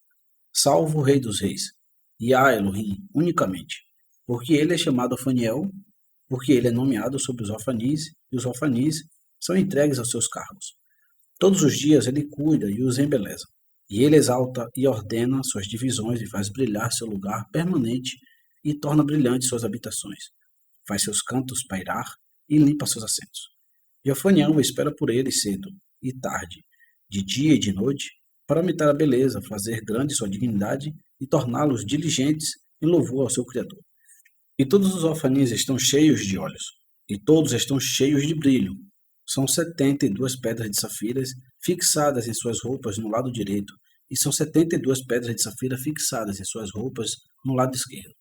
Speaker 1: salvo o Rei dos Reis, Yah Elohim, unicamente, porque ele é chamado Afaniel, porque ele é nomeado sobre os orfanis, e os orfanis são entregues aos seus cargos. Todos os dias ele cuida e os embeleza, e ele exalta e ordena suas divisões e faz brilhar seu lugar permanente e torna brilhantes suas habitações, faz seus cantos pairar e limpa seus assentos. E Afaniel espera por ele cedo e tarde, de dia e de noite, para aumentar a beleza, fazer grande sua dignidade e torná-los diligentes em louvor ao seu Criador. E todos os orfanis estão cheios de olhos, e todos estão cheios de brilho. São 72 pedras de safiras fixadas em suas roupas no lado direito, e são 72 pedras de safira fixadas em suas roupas no lado esquerdo.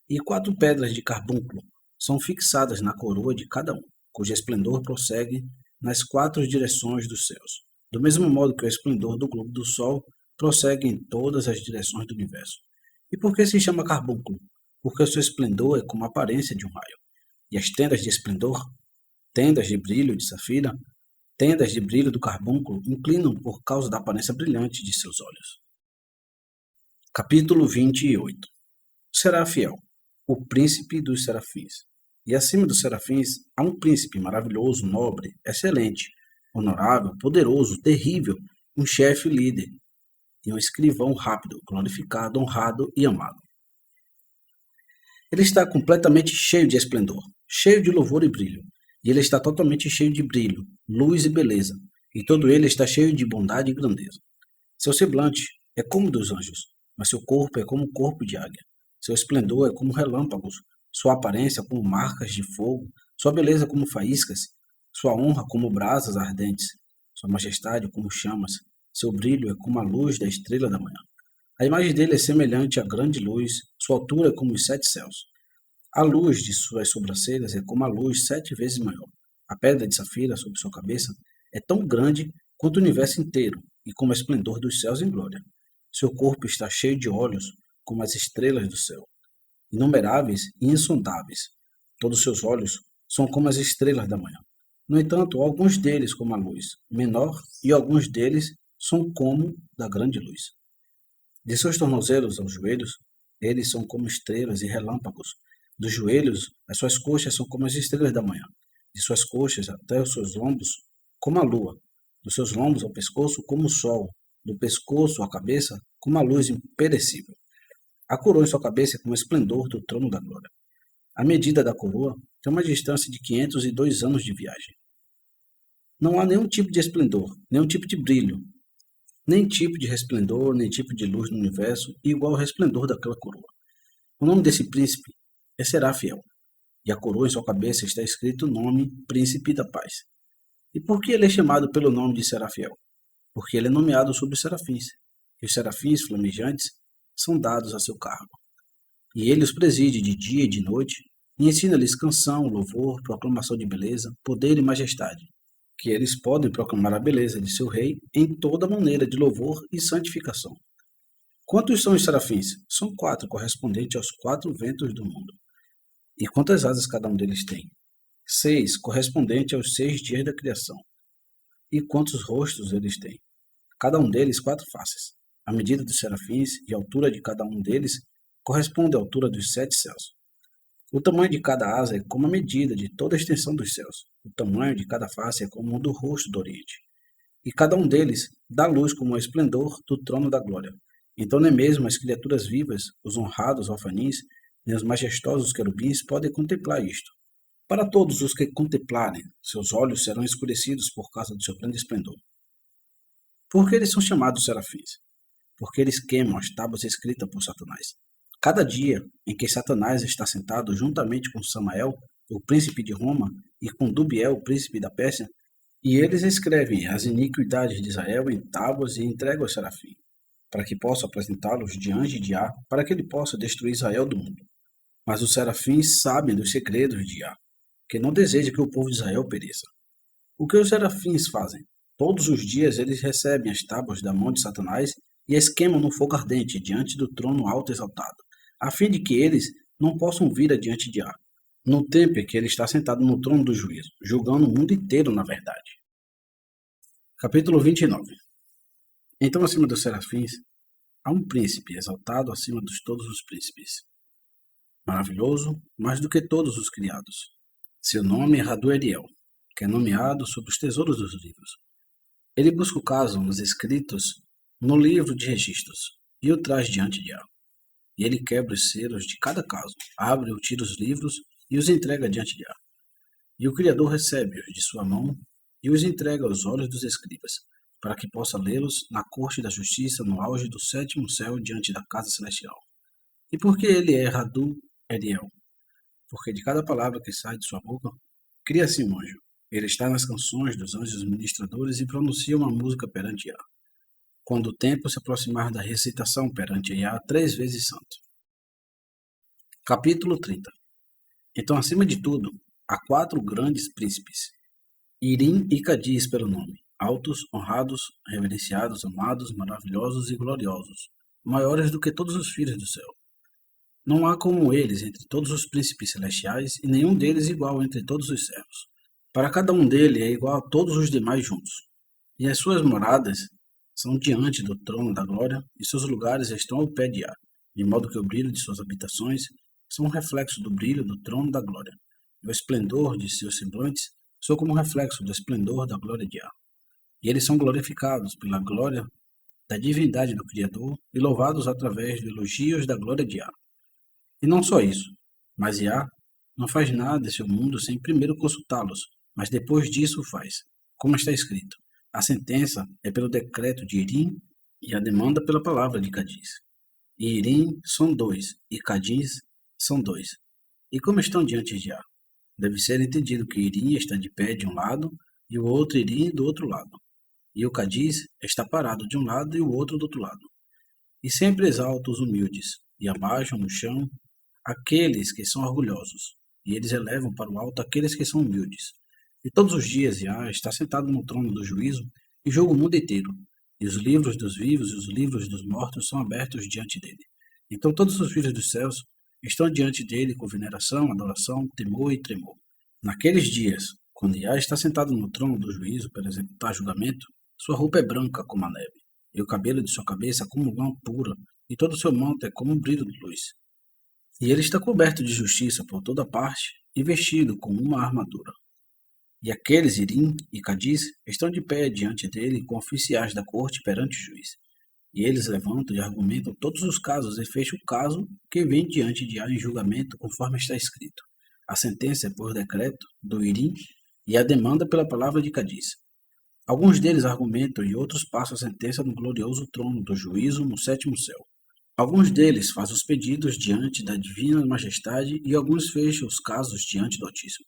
Speaker 1: E 4 pedras de carbúnculo são fixadas na coroa de cada um, cujo esplendor prossegue nas 4 direções dos céus, do mesmo modo que o esplendor do globo do Sol prossegue em todas as direções do universo. E por que se chama carbúnculo? Porque o seu esplendor é como a aparência de um raio. E as tendas de esplendor, tendas de brilho de safira, tendas de brilho do carbúnculo, inclinam por causa da aparência brilhante de seus olhos. Capítulo 28. Serafiel, o príncipe dos serafins. E acima dos serafins há um príncipe maravilhoso, nobre, excelente, honorável, poderoso, terrível, um chefe líder, e um escrivão rápido, glorificado, honrado e amado. Ele está completamente cheio de esplendor, cheio de louvor e brilho, e ele está totalmente cheio de brilho, luz e beleza, e todo ele está cheio de bondade e grandeza. Seu semblante é como dos anjos, mas seu corpo é como o corpo de águia. Seu esplendor é como relâmpagos, sua aparência como marcas de fogo, sua beleza como faíscas, sua honra como brasas ardentes, sua majestade como chamas, seu brilho é como a luz da estrela da manhã. A imagem dele é semelhante à grande luz, sua altura é como os 7 céus. A luz de suas sobrancelhas é como a luz 7 vezes maior. A pedra de safira sobre sua cabeça é tão grande quanto o universo inteiro e como o esplendor dos céus em glória. Seu corpo está cheio de olhos, como as estrelas do céu, inumeráveis e insondáveis. Todos seus olhos são como as estrelas da manhã. No entanto, alguns deles como a luz menor e alguns deles são como da grande luz. De seus tornozelos aos joelhos, eles são como estrelas e relâmpagos. Dos joelhos, as suas coxas são como as estrelas da manhã. De suas coxas até os seus lombos, como a lua. Dos seus lombos ao pescoço, como o sol. Do pescoço à cabeça, como a luz imperecível. A coroa em sua cabeça é como o esplendor do trono da glória. A medida da coroa tem uma distância de 502 anos de viagem. Não há nenhum tipo de esplendor, nenhum tipo de brilho, nem tipo de resplendor, nem tipo de luz no universo igual ao resplendor daquela coroa. O nome desse príncipe é Serafiel, e a coroa em sua cabeça está escrito o nome Príncipe da Paz. E por que ele é chamado pelo nome de Serafiel? Porque ele é nomeado sobre os serafins, e os serafins flamejantes são dados a seu cargo. E ele os preside de dia e de noite, e ensina-lhes canção, louvor, proclamação de beleza, poder e majestade, que eles podem proclamar a beleza de seu rei em toda maneira de louvor e santificação. Quantos são os serafins? São 4, correspondentes aos 4 ventos do mundo. E quantas asas cada um deles tem? 6, correspondente aos 6 dias da criação. E quantos rostos eles têm? Cada um deles 4 faces. A medida dos serafins e a altura de cada um deles corresponde à altura dos 7 céus. O tamanho de cada asa é como a medida de toda a extensão dos céus. O tamanho de cada face é como o do rosto do Oriente. E cada um deles dá luz como o esplendor do trono da glória. Então nem mesmo as criaturas vivas, os honrados orfanis, nem os majestosos querubins podem contemplar isto. Para todos os que contemplarem, seus olhos serão escurecidos por causa do seu grande esplendor. Por que eles são chamados serafins? Porque eles queimam as tábuas escritas por Satanás. Cada dia em que Satanás está sentado juntamente com Samael, o príncipe de Roma, e com Dubiel, o príncipe da Pérsia, e eles escrevem as iniquidades de Israel em tábuas e entregam ao Serafim, para que possa apresentá-los diante de Jah, para que ele possa destruir Israel do mundo. Mas os serafins sabem dos segredos de Jah, que não deseja que o povo de Israel pereça. O que os serafins fazem? Todos os dias eles recebem as tábuas da mão de Satanás e as queimam no fogo ardente diante do trono alto exaltado, a fim de que eles não possam vir adiante de Jah, no tempo em que ele está sentado no trono do juízo, julgando o mundo inteiro na verdade. Capítulo 29. Então, acima dos serafins, há um príncipe exaltado acima de todos os príncipes, maravilhoso mais do que todos os criados. Seu nome é Radueliel, que é nomeado sobre os tesouros dos livros. Ele busca o caso nos escritos no livro de registros e o traz diante de Jah. E ele quebra os selos de cada caso, abre ou tira os livros e os entrega diante de Jah. E o Criador recebe-os de sua mão e os entrega aos olhos dos escribas, para que possa lê-los na corte da justiça no auge do sétimo céu diante da casa celestial. E por que ele é Radu-Eliel? Porque de cada palavra que sai de sua boca, cria-se um anjo. Ele está nas canções dos anjos ministradores e pronuncia uma música perante Jah, quando o tempo se aproximar da recitação perante Jah 3 vezes santo. Capítulo 30. Então, acima de tudo, há 4 grandes príncipes, Irim e Cadiz pelo nome, altos, honrados, reverenciados, amados, maravilhosos e gloriosos, maiores do que todos os filhos do céu. Não há como eles entre todos os príncipes celestiais, e nenhum deles igual entre todos os servos. Para cada um deles é igual a todos os demais juntos. E as suas moradas são diante do trono da glória, e seus lugares estão ao pé de Jah, de modo que o brilho de suas habitações são um reflexo do brilho do trono da glória, e o esplendor de seus semblantes são como um reflexo do esplendor da glória de Jah. E eles são glorificados pela glória da divindade do Criador e louvados através de elogios da glória de Jah. E não só isso, mas Jah não faz nada em seu mundo sem primeiro consultá-los, mas depois disso o faz, como está escrito. A sentença é pelo decreto de Irim e a demanda pela palavra de Cadiz. E Irim são 2, e Cadiz são 2. E como estão diante de Jah? Deve ser entendido que Irim está de pé de um lado e o outro Irim do outro lado. E o Cadiz está parado de um lado e o outro do outro lado. E sempre exalta os humildes, e abaixam no chão aqueles que são orgulhosos, e eles elevam para o alto aqueles que são humildes. E todos os dias Jah está sentado no trono do juízo e julga o mundo inteiro, e os livros dos vivos e os livros dos mortos são abertos diante dele. Então todos os filhos dos céus estão diante dele com veneração, adoração, temor e tremor. Naqueles dias, quando Jah está sentado no trono do juízo para executar julgamento, sua roupa é branca como a neve, e o cabelo de sua cabeça como lã pura, e todo o seu manto é como um brilho de luz. E ele está coberto de justiça por toda parte e vestido com uma armadura. E aqueles Irim e Cadiz estão de pé diante dele com oficiais da corte perante o juiz. E eles levantam e argumentam todos os casos e fecham o caso que vem diante de Jah em julgamento conforme está escrito. A sentença é por decreto do Irim e a demanda pela palavra de Cadiz. Alguns deles argumentam e outros passam a sentença no glorioso trono do juízo no sétimo céu. Alguns deles fazem os pedidos diante da divina majestade e alguns fecham os casos diante do Altíssimo.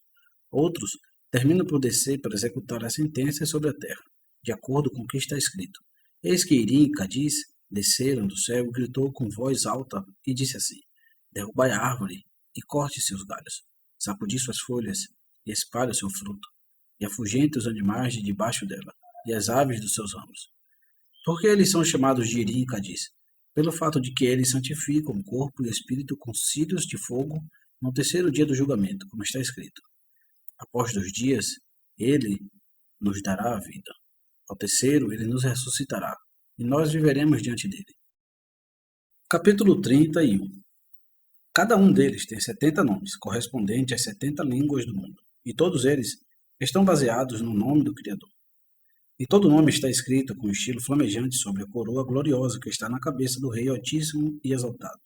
Speaker 1: Outros terminam por descer para executar as sentenças sobre a terra, de acordo com o que está escrito. Eis que Irim e Cadiz desceram do céu e gritou com voz alta e disse assim: derrubai a árvore e corte seus galhos, sacudi suas folhas e espalhe o seu fruto, e afugente os animais de debaixo dela, e as aves dos seus ramos. Por que eles são chamados de Irim e Cadiz? Pelo fato de que eles santificam o corpo e o espírito com cílios de fogo no terceiro dia do julgamento, como está escrito. Após 2 dias, ele nos dará a vida. Ao terceiro, ele nos ressuscitará, e nós viveremos diante dele. Capítulo 31. Cada um deles tem 70 nomes, correspondentes às 70 línguas do mundo, e todos eles estão baseados no nome do Criador. E todo nome está escrito com um estilo flamejante sobre a coroa gloriosa que está na cabeça do Rei Altíssimo e exaltado.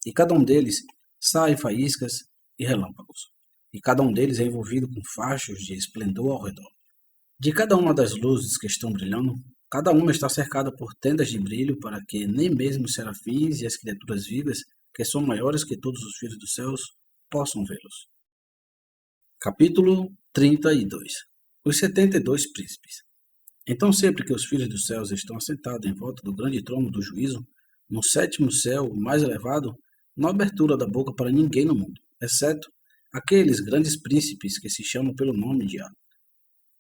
Speaker 1: E cada um deles sai faíscas e relâmpagos. E cada um deles é envolvido com fachos de esplendor ao redor. De cada uma das luzes que estão brilhando, cada uma está cercada por tendas de brilho para que nem mesmo os serafins e as criaturas vivas, que são maiores que todos os filhos dos céus, possam vê-los. Capítulo 32. Os 72 príncipes. Então, sempre que os filhos dos céus estão assentados em volta do grande trono do juízo, no sétimo céu mais elevado, não há abertura da boca para ninguém no mundo, exceto aqueles grandes príncipes que se chamam pelo nome de Á.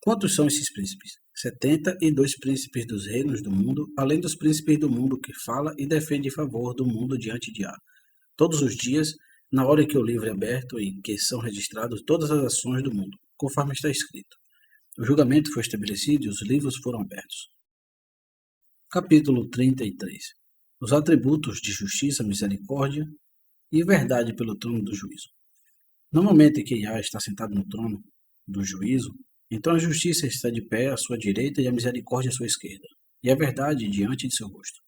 Speaker 1: Quantos são esses príncipes? 72 príncipes dos reinos do mundo, além dos príncipes do mundo que fala e defende em favor do mundo diante de Á. Todos os dias, na hora em que o livro é aberto e que são registradas todas as ações do mundo, conforme está escrito. O julgamento foi estabelecido e os livros foram abertos. Capítulo 33. Os atributos de justiça, misericórdia e verdade pelo trono do juízo. No momento em que Yah está sentado no trono do juízo, então a justiça está de pé à sua direita e a misericórdia à sua esquerda, e a verdade diante de seu rosto.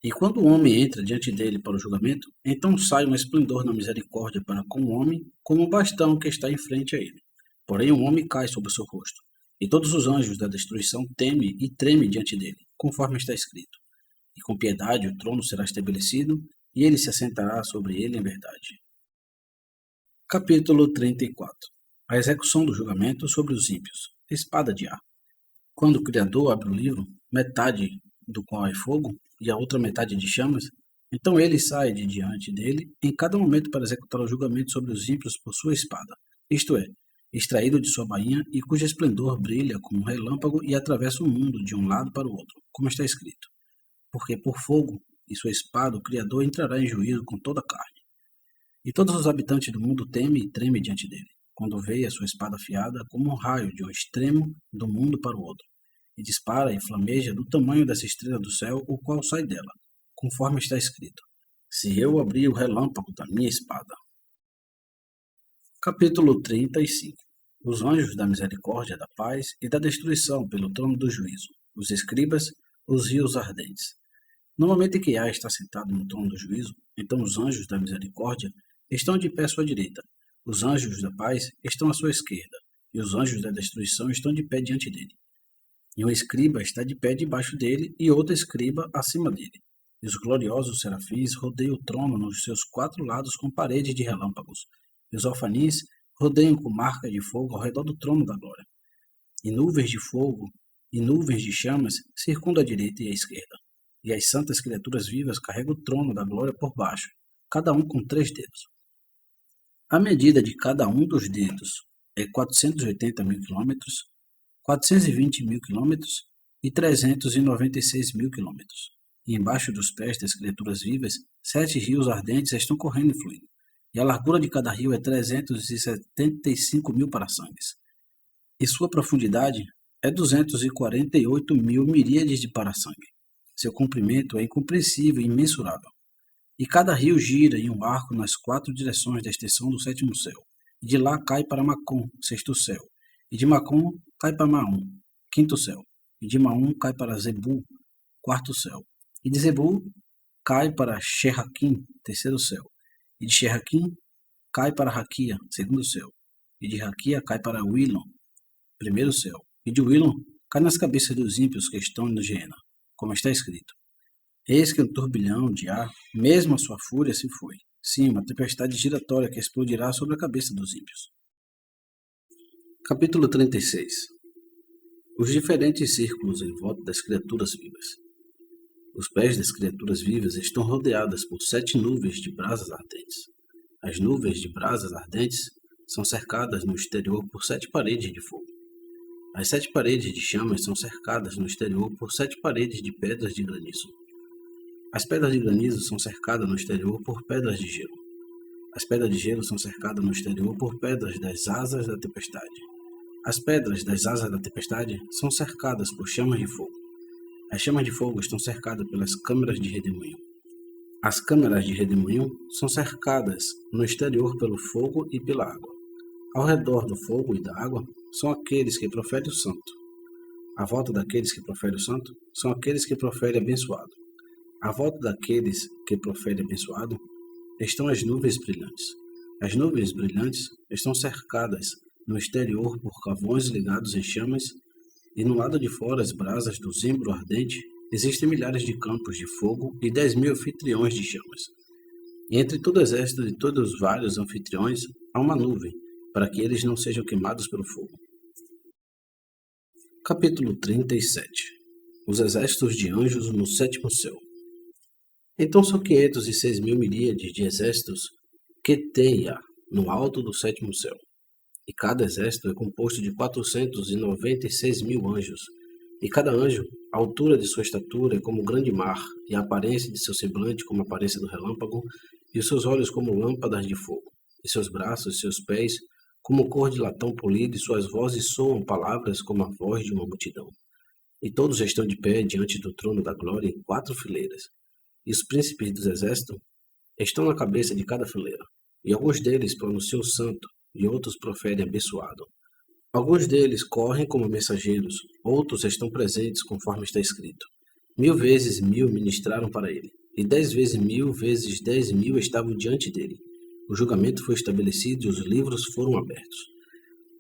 Speaker 1: E quando o homem entra diante dele para o julgamento, então sai um esplendor na misericórdia para com o homem, como um bastão que está em frente a ele. Porém o homem cai sobre o seu rosto, e todos os anjos da destruição temem e tremem diante dele, conforme está escrito. E com piedade o trono será estabelecido, e ele se assentará sobre ele em verdade. Capítulo 34. A execução do julgamento sobre os ímpios. Espada de Á. Quando o Criador abre o livro, metade do qual é fogo, e a outra metade de chamas, então ele sai de diante dele em cada momento para executar o julgamento sobre os ímpios por sua espada, isto é, extraído de sua bainha e cujo esplendor brilha como um relâmpago e atravessa o mundo de um lado para o outro, como está escrito. Porque por fogo e sua espada o Criador entrará em juízo com toda a carne. E todos os habitantes do mundo temem e tremem diante dele, quando vê a sua espada afiada como um raio de um extremo do mundo para o outro, e dispara e flameja do tamanho dessa estrela do céu, o qual sai dela, conforme está escrito: se eu abrir o relâmpago da minha espada. Capítulo 35. Os anjos da misericórdia, da paz e da destruição pelo trono do juízo, os escribas, os rios ardentes. No momento em que Yah está sentado no trono do juízo, então os anjos da misericórdia estão de pé à sua direita, os anjos da paz estão à sua esquerda, e os anjos da destruição estão de pé diante dele. E um escriba está de pé debaixo dele, e outro escriba acima dele. E os gloriosos serafins rodeiam o trono nos seus 4 lados com paredes de relâmpagos. E os alfanis rodeiam com marca de fogo ao redor do trono da glória. E nuvens de fogo e nuvens de chamas circundam a direita e a esquerda. E as santas criaturas vivas carregam o trono da glória por baixo, cada um com 3 dedos. A medida de cada um dos dedos é 480 mil quilômetros, 420 mil quilômetros e 396 mil quilômetros. E embaixo dos pés das criaturas vivas, 7 rios ardentes estão correndo e fluindo. E a largura de cada rio é 375 mil parasangues. E sua profundidade é 248 mil miríades de parasangue. Seu comprimento é incompreensível e imensurável. E cada rio gira em um arco nas 4 direções da extensão do 7º céu. E de lá cai para Macom, 6º céu. E de Macom cai para Maum, 5º céu. E de Maum cai para Zebu, 4º céu. E de Zebu cai para Sherraquim, 3º céu. E de Sherraquim cai para Raquia, 2º céu. E de Raquia cai para Wilon, 1º céu. E de Wilon cai nas cabeças dos ímpios que estão no Geena, como está escrito. Eis que um turbilhão de ar, mesmo a sua fúria, se foi. Sim, uma tempestade giratória que explodirá sobre a cabeça dos ímpios. Capítulo 36. Os diferentes círculos em volta das criaturas vivas. Os pés das criaturas vivas estão rodeadas por 7 nuvens de brasas ardentes. As nuvens de brasas ardentes são cercadas no exterior por 7 paredes de fogo. As 7 paredes de chamas são cercadas no exterior por 7 paredes de pedras de granizo. As pedras de granizo são cercadas no exterior por pedras de gelo. As pedras de gelo são cercadas no exterior por pedras das asas da tempestade. As pedras das asas da tempestade são cercadas por chamas de fogo. As chamas de fogo estão cercadas pelas câmeras de redemoinho. As câmeras de redemoinho são cercadas no exterior pelo fogo e pela água. Ao redor do fogo e da água são aqueles que proferem o santo. À volta daqueles que proferem o santo são aqueles que proferem abençoado. À volta daqueles que proferem abençoado estão as nuvens brilhantes. As nuvens brilhantes estão cercadas no exterior por carvões ligados em chamas, e no lado de fora as brasas do zimbro ardente existem milhares de campos de fogo e 10.000 anfitriões de chamas. E entre todo o exército de todos os vários anfitriões há uma nuvem, para que eles não sejam queimados pelo fogo. Capítulo 37. Os exércitos de anjos no sétimo céu. Então são 506.000 miríades de exércitos que teia no alto do sétimo céu. E cada exército é composto de 496.000 anjos. E cada anjo, a altura de sua estatura é como o grande mar, e a aparência de seu semblante como a aparência do relâmpago, e os seus olhos como lâmpadas de fogo, e seus braços e seus pés como cor de latão polido, e suas vozes soam palavras como a voz de uma multidão. E todos estão de pé diante do trono da glória em 4 fileiras. E os príncipes dos exércitos estão na cabeça de cada fileira. E alguns deles pronunciam santo, e outros proferem abençoado. Alguns deles correm como mensageiros, outros estão presentes conforme está escrito. 1000 vezes 1000 ministraram para ele, e 10 vezes 1000 vezes 10.000 estavam diante dele. O julgamento foi estabelecido e os livros foram abertos.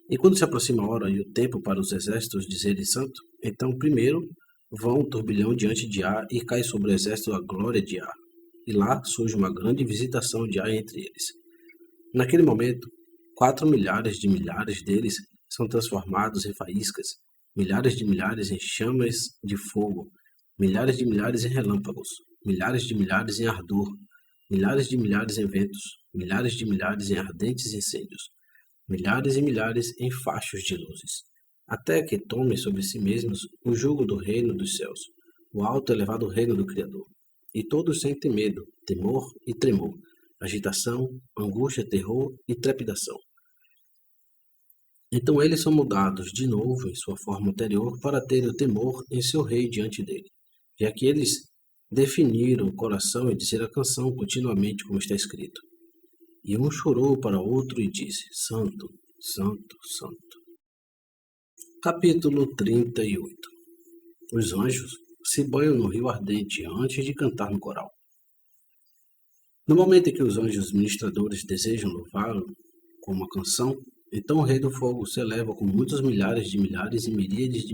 Speaker 1: E quando se aproxima a hora e o tempo para os exércitos dizerem santo, então primeiro vão um turbilhão diante de Ar e cai sobre o exército a glória de Ar. E lá surge uma grande visitação de Ar entre eles. Naquele momento, 4 milhares de milhares deles são transformados em faíscas, milhares de milhares em chamas de fogo, milhares de milhares em relâmpagos, milhares de milhares em ardor, milhares de milhares em ventos, milhares de milhares em ardentes incêndios, milhares e milhares em fachos de luzes, até que tomem sobre si mesmos o jugo do reino dos céus, o alto e elevado reino do Criador. E todos sentem medo, temor e tremor, agitação, angústia, terror e trepidação. Então eles são mudados de novo em sua forma anterior para terem o temor em seu rei diante dele, já que eles definiram o coração e dizer a canção continuamente como está escrito. E um chorou para outro e disse, Santo, Santo, Santo. Capítulo 38. Os anjos se banham no rio ardente antes de cantar no coral. No momento em que os anjos ministradores desejam louvá-lo com uma canção, então o Rei do Fogo se eleva com muitos milhares e miríades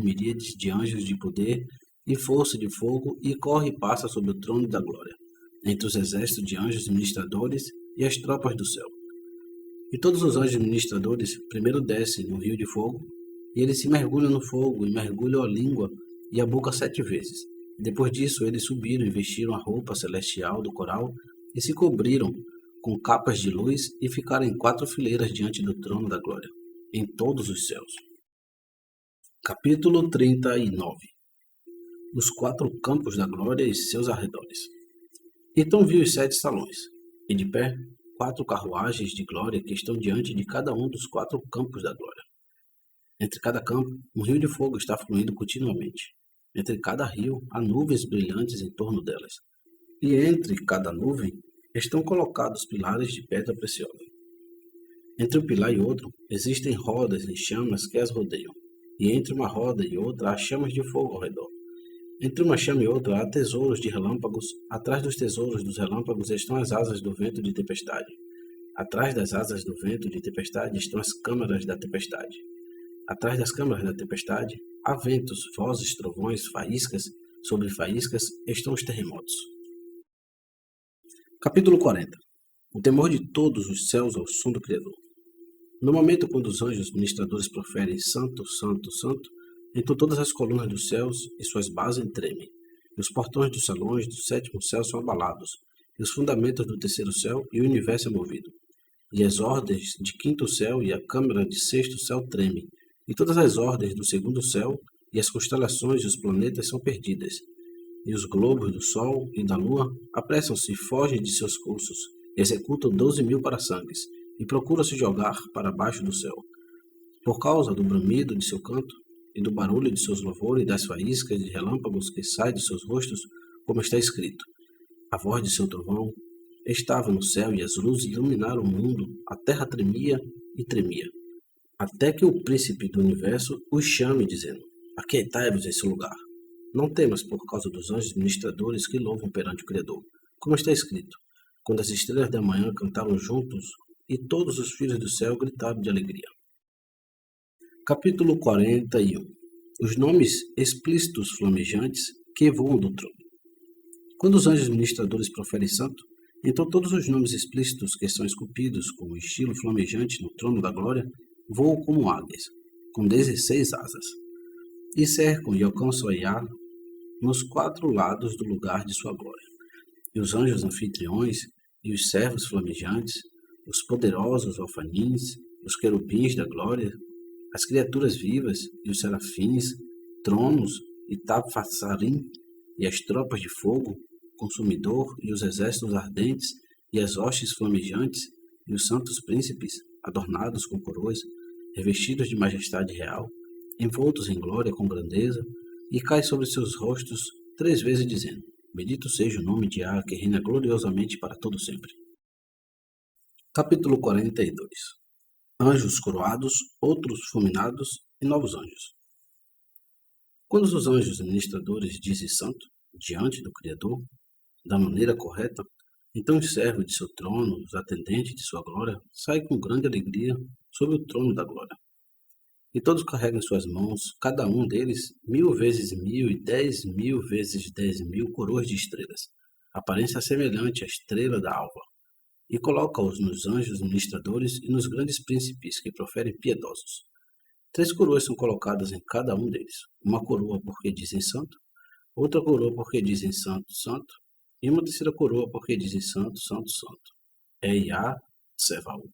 Speaker 1: de anjos de poder e força de fogo e corre e passa sobre o trono da glória, entre os exércitos de anjos ministradores e as tropas do céu. E todos os anjos ministradores primeiro descem no rio de fogo, e eles se mergulham no fogo e mergulham a língua e a boca 7 vezes. E depois disso eles subiram e vestiram a roupa celestial do coral e se cobriram com capas de luz e ficaram em 4 fileiras diante do trono da glória, em todos os céus. Capítulo 39. Os 4 campos da glória e seus arredores. Então vi os 7 salões, e de pé 4 carruagens de glória que estão diante de cada um dos 4 campos da glória. Entre cada campo, um rio de fogo está fluindo continuamente. Entre cada rio, há nuvens brilhantes em torno delas. E entre cada nuvem, estão colocados pilares de pedra preciosa. Entre um pilar e outro, existem rodas em chamas que as rodeiam. E entre uma roda e outra, há chamas de fogo ao redor. Entre uma chama e outra, há tesouros de relâmpagos. Atrás dos tesouros dos relâmpagos estão as asas do vento de tempestade. Atrás das asas do vento de tempestade estão as câmaras da tempestade. Atrás das câmaras da tempestade, há ventos, vozes, trovões, faíscas. Sobre faíscas estão os terremotos. Capítulo 40. O temor de todos os céus ao som do Criador. No momento quando os anjos ministradores proferem Santo, Santo, Santo, então todas as colunas dos céus e suas bases tremem, e os portões dos salões do 7º céu são abalados, e os fundamentos do 3º céu e o universo é movido. E as ordens de 5º céu e a câmara de 6º céu tremem, e todas as ordens do 2º céu e as constelações e os planetas são perdidas. E os globos do Sol e da Lua apressam-se e fogem de seus cursos, e executam 12.000 parasangues, e procuram se jogar para baixo do céu. Por causa do bramido de seu canto, e do barulho de seus louvores, e das faíscas de relâmpagos que saem de seus rostos, como está escrito. A voz de seu trovão estava no céu, e as luzes iluminaram o mundo, a terra tremia e tremia. Até que o príncipe do universo os chame, dizendo, aquietai-vos em seu lugar. Não temas por causa dos anjos ministradores que louvam perante o Criador. Como está escrito, quando as estrelas da manhã cantaram juntos, e todos os filhos do céu gritaram de alegria. Capítulo 41. Os nomes explícitos flamejantes que voam do trono. Quando os anjos ministradores proferem santo, Então todos os nomes explícitos que são esculpidos com o estilo flamejante no trono da glória voam como águias, com 16 asas, e cercam e alcançam a Iá nos 4 lados do lugar de sua glória. E os anjos anfitriões, e os servos flamejantes, os poderosos alfanins, os querubins da glória, as criaturas vivas e os serafins, tronos e Tapassarim, e as tropas de fogo, consumidor e os exércitos ardentes, e as hostes flamejantes, e os santos príncipes, adornados com coroas, revestidos de majestade real, envoltos em glória com grandeza, e cai sobre seus rostos 3 vezes dizendo: Bendito seja o nome de Yah, que reina gloriosamente para todo sempre. Capítulo 42. Anjos coroados, outros fulminados e novos anjos. Quando os anjos ministradores dizem santo, diante do Criador, da maneira correta, então o servo de seu trono, os atendentes de sua glória, saem com grande alegria sobre o trono da glória. E todos carregam em suas mãos, cada um deles, 1000 vezes 1000 e 10.000 vezes 10.000 coroas de estrelas, aparência semelhante à estrela da alva, e coloca-os nos anjos ministradores e nos grandes príncipes que proferem piedosos. 3 coroas são colocadas em cada um deles, uma coroa porque dizem santo, outra coroa porque dizem santo, santo, e uma terceira coroa porque dizem santo, santo, santo. É Yah Tsevaot.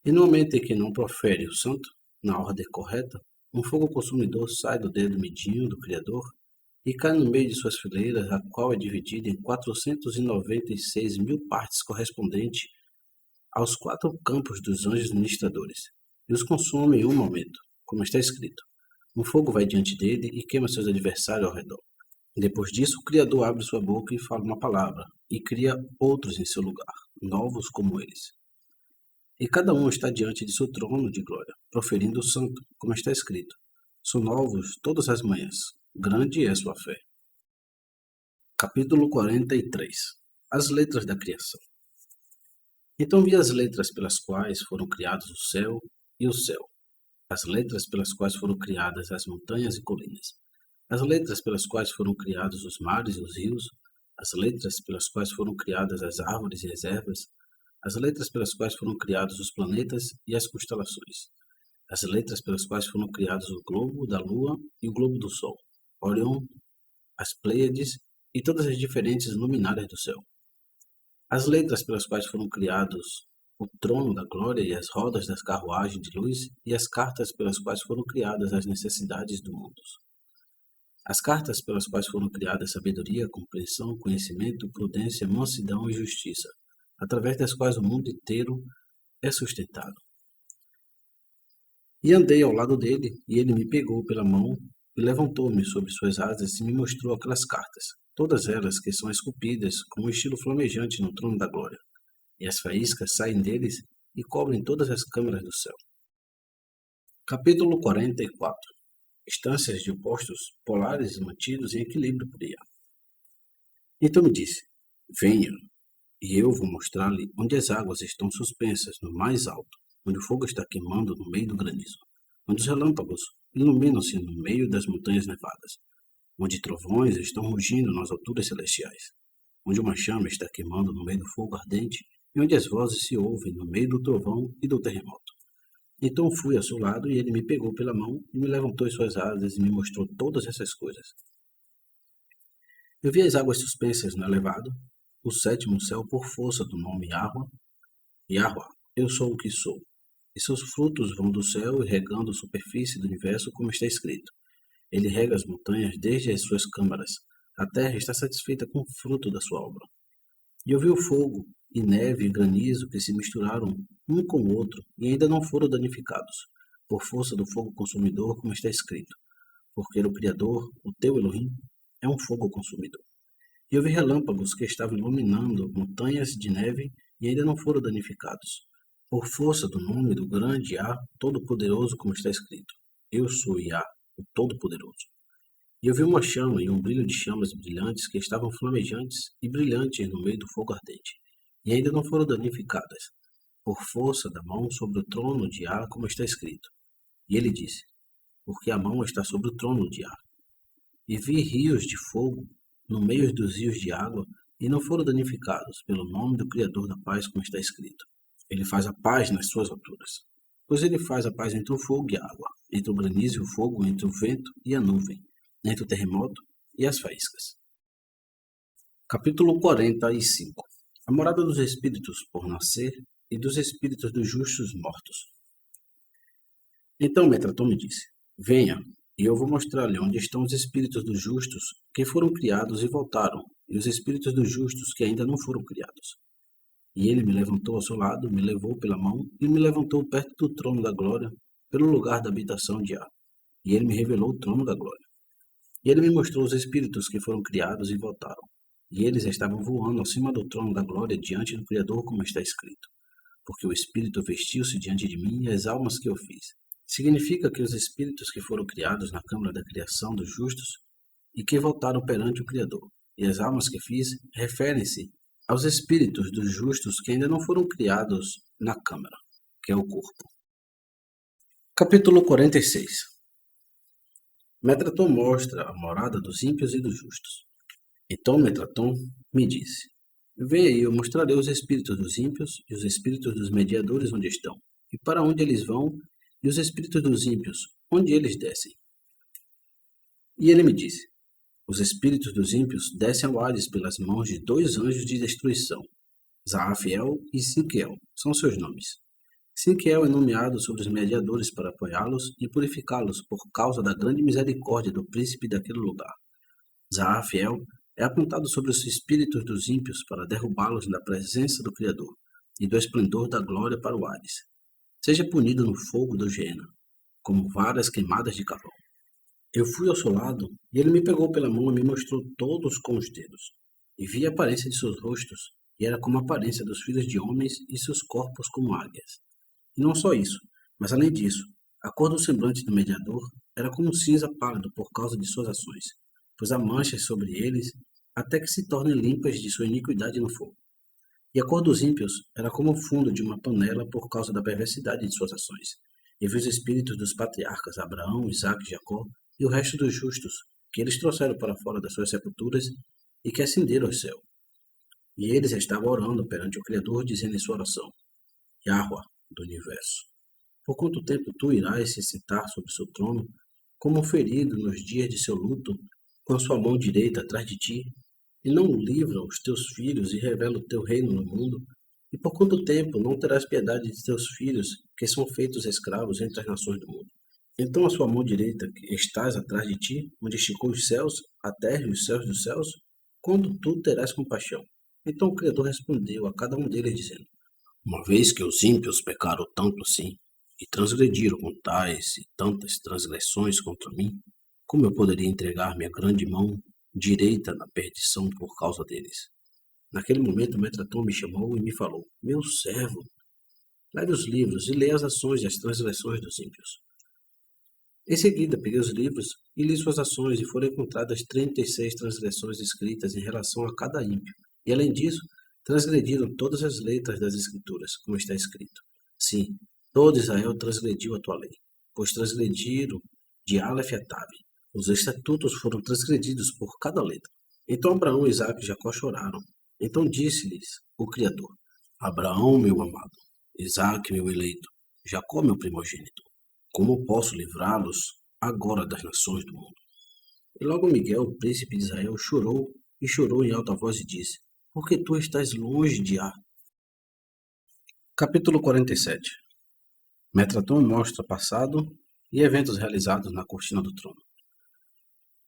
Speaker 1: E no momento em que não profere o santo, na ordem correta, um fogo consumidor sai do dedo midinho do Criador e cai no meio de suas fileiras, a qual é dividida em 496.000 partes correspondentes aos 4 campos dos anjos ministradores, e os consome em um momento, como está escrito. Um fogo vai diante dele e queima seus adversários ao redor. Depois disso, o Criador abre sua boca e fala uma palavra, e cria outros em seu lugar, novos como eles. E cada um está diante de seu trono de glória, proferindo o santo, como está escrito. São novos todas as manhãs. Grande é a sua fé. Capítulo 43. As letras da criação. Então vi as letras pelas quais foram criados o céu e o céu, as letras pelas quais foram criadas as montanhas e colinas, as letras pelas quais foram criados os mares e os rios, as letras pelas quais foram criadas as árvores e as ervas, as letras pelas quais foram criados os planetas e as constelações, as letras pelas quais foram criados o globo da lua e o globo do sol, Orion, as Pleiades e todas as diferentes luminárias do céu, as letras pelas quais foram criados o trono da glória e as rodas das carruagens de luz e as cartas pelas quais foram criadas as necessidades do mundo. As cartas pelas quais foram criadas sabedoria, compreensão, conhecimento, prudência, mansidão e justiça, através das quais o mundo inteiro é sustentado. E andei ao lado dele, e ele me pegou pela mão e levantou-me sobre suas asas e me mostrou aquelas cartas, todas elas que são esculpidas com um estilo flamejante no trono da glória, e as faíscas saem deles e cobrem todas as câmaras do céu. Capítulo 44. Instâncias de opostos polares mantidos em equilíbrio por Yah. Então me disse: Venha, e eu vou mostrar-lhe onde as águas estão suspensas no mais alto, onde o fogo está queimando no meio do granizo, onde os relâmpagos iluminam-se no meio das montanhas nevadas, onde trovões estão rugindo nas alturas celestiais, onde uma chama está queimando no meio do fogo ardente e onde as vozes se ouvem no meio do trovão e do terremoto. Então fui ao seu lado e ele me pegou pela mão e me levantou em suas asas e me mostrou todas essas coisas. Eu vi as águas suspensas no elevado, o 7º céu por força do nome Yahweh. Yahweh, eu sou o que sou. E seus frutos vão do céu e regando a superfície do universo como está escrito. Ele rega as montanhas desde as suas câmaras. A terra está satisfeita com o fruto da sua obra. E eu vi o fogo, e neve e granizo que se misturaram um com o outro e ainda não foram danificados, por força do fogo consumidor, como está escrito. Porque o Criador, o teu Elohim, é um fogo consumidor. E eu vi relâmpagos que estavam iluminando montanhas de neve e ainda não foram danificados, por força do nome do grande Yah, Todo-Poderoso, como está escrito. Eu sou Yah, o Todo-Poderoso. E eu vi uma chama e um brilho de chamas brilhantes que estavam flamejantes e brilhantes no meio do fogo ardente, e ainda não foram danificadas, por força da mão sobre o trono de Yah, como está escrito. E ele disse: Porque a mão está sobre o trono de Yah. E vi rios de fogo no meio dos rios de água, e não foram danificados pelo nome do Criador da paz, como está escrito. Ele faz a paz nas suas alturas. Pois ele faz a paz entre o fogo e a água, entre o granizo e o fogo, entre o vento e a nuvem, entre o terremoto e as faíscas. Capítulo 45. A morada dos espíritos por nascer e dos espíritos dos justos mortos. Então Metatron me disse: venha, e eu vou mostrar-lhe onde estão os espíritos dos justos que foram criados e voltaram, e os espíritos dos justos que ainda não foram criados. E ele me levantou ao seu lado, me levou pela mão e me levantou perto do trono da glória, pelo lugar da habitação de Ar. E ele me revelou o trono da glória. E ele me mostrou os espíritos que foram criados e voltaram. E eles estavam voando acima do trono da glória diante do Criador, como está escrito. Porque o Espírito vestiu-se diante de mim e as almas que eu fiz. Significa que os espíritos que foram criados na câmara da criação dos justos e que voltaram perante o Criador, e as almas que fiz, referem-se aos espíritos dos justos que ainda não foram criados na câmara, que é o corpo. Capítulo 46. Metatron mostra a morada dos ímpios e dos justos. Então Metatron me disse: venha e eu mostrarei os espíritos dos ímpios e os espíritos dos mediadores onde estão, e para onde eles vão, e os espíritos dos ímpios, onde eles descem. E ele me disse: os espíritos dos ímpios descem ao Hades pelas mãos de 2 anjos de destruição. Zaafiel e Sinquiel são seus nomes. Sinquiel é nomeado sobre os mediadores para apoiá-los e purificá-los por causa da grande misericórdia do príncipe daquele lugar. Zaafiel é apontado sobre os espíritos dos ímpios para derrubá-los da presença do Criador e do esplendor da glória para o Hades. Seja punido no fogo do Geena, como varas queimadas de carvão. Eu fui ao seu lado, e ele me pegou pela mão e me mostrou todos com os dedos. E vi a aparência de seus rostos, e era como a aparência dos filhos de homens e seus corpos como águias. E não só isso, mas além disso, a cor do semblante do mediador era como cinza pálido por causa de suas ações, pois há manchas sobre eles até que se tornem limpas de sua iniquidade no fogo. E a cor dos ímpios era como o fundo de uma panela por causa da perversidade de suas ações. E vi os espíritos dos patriarcas Abraão, Isaque e Jacó, e o resto dos justos, que eles trouxeram para fora das suas sepulturas e que ascenderam ao céu. E eles estavam orando perante o Criador, dizendo em sua oração: Yahweh do universo, por quanto tempo tu irás se sentar sobre seu trono, como um ferido nos dias de seu luto, com a sua mão direita atrás de ti, e não livra os teus filhos e revela o teu reino no mundo? E por quanto tempo não terás piedade de teus filhos, que são feitos escravos entre as nações do mundo? Então a sua mão direita, que estás atrás de ti, onde esticou os céus, a terra e os céus dos céus, quando tu terás compaixão? Então o Criador respondeu a cada um deles, dizendo: uma vez que os ímpios pecaram tanto assim, e transgrediram com tais e tantas transgressões contra mim, como eu poderia entregar minha grande mão direita na perdição por causa deles? Naquele momento Metatron me chamou e me falou: meu servo, leve os livros e leia as ações e as transgressões dos ímpios. Em seguida, peguei os livros e li suas ações, e foram encontradas 36 transgressões escritas em relação a cada ímpio. E, além disso, transgrediram todas as letras das Escrituras, como está escrito. Sim, todo Israel transgrediu a tua lei, pois transgrediram de Aleph a Tav. Os estatutos foram transgredidos por cada letra. Então Abraão, Isaque e Jacó choraram. Então disse-lhes o Criador: Abraão, meu amado, Isaque, meu eleito, Jacó, meu primogênito, como posso livrá-los agora das nações do mundo? E logo Miguel, o príncipe de Israel, chorou e chorou em alta voz e disse: porque tu estás longe de Ar. Capítulo 47. Metatron mostra passado e eventos realizados na cortina do trono.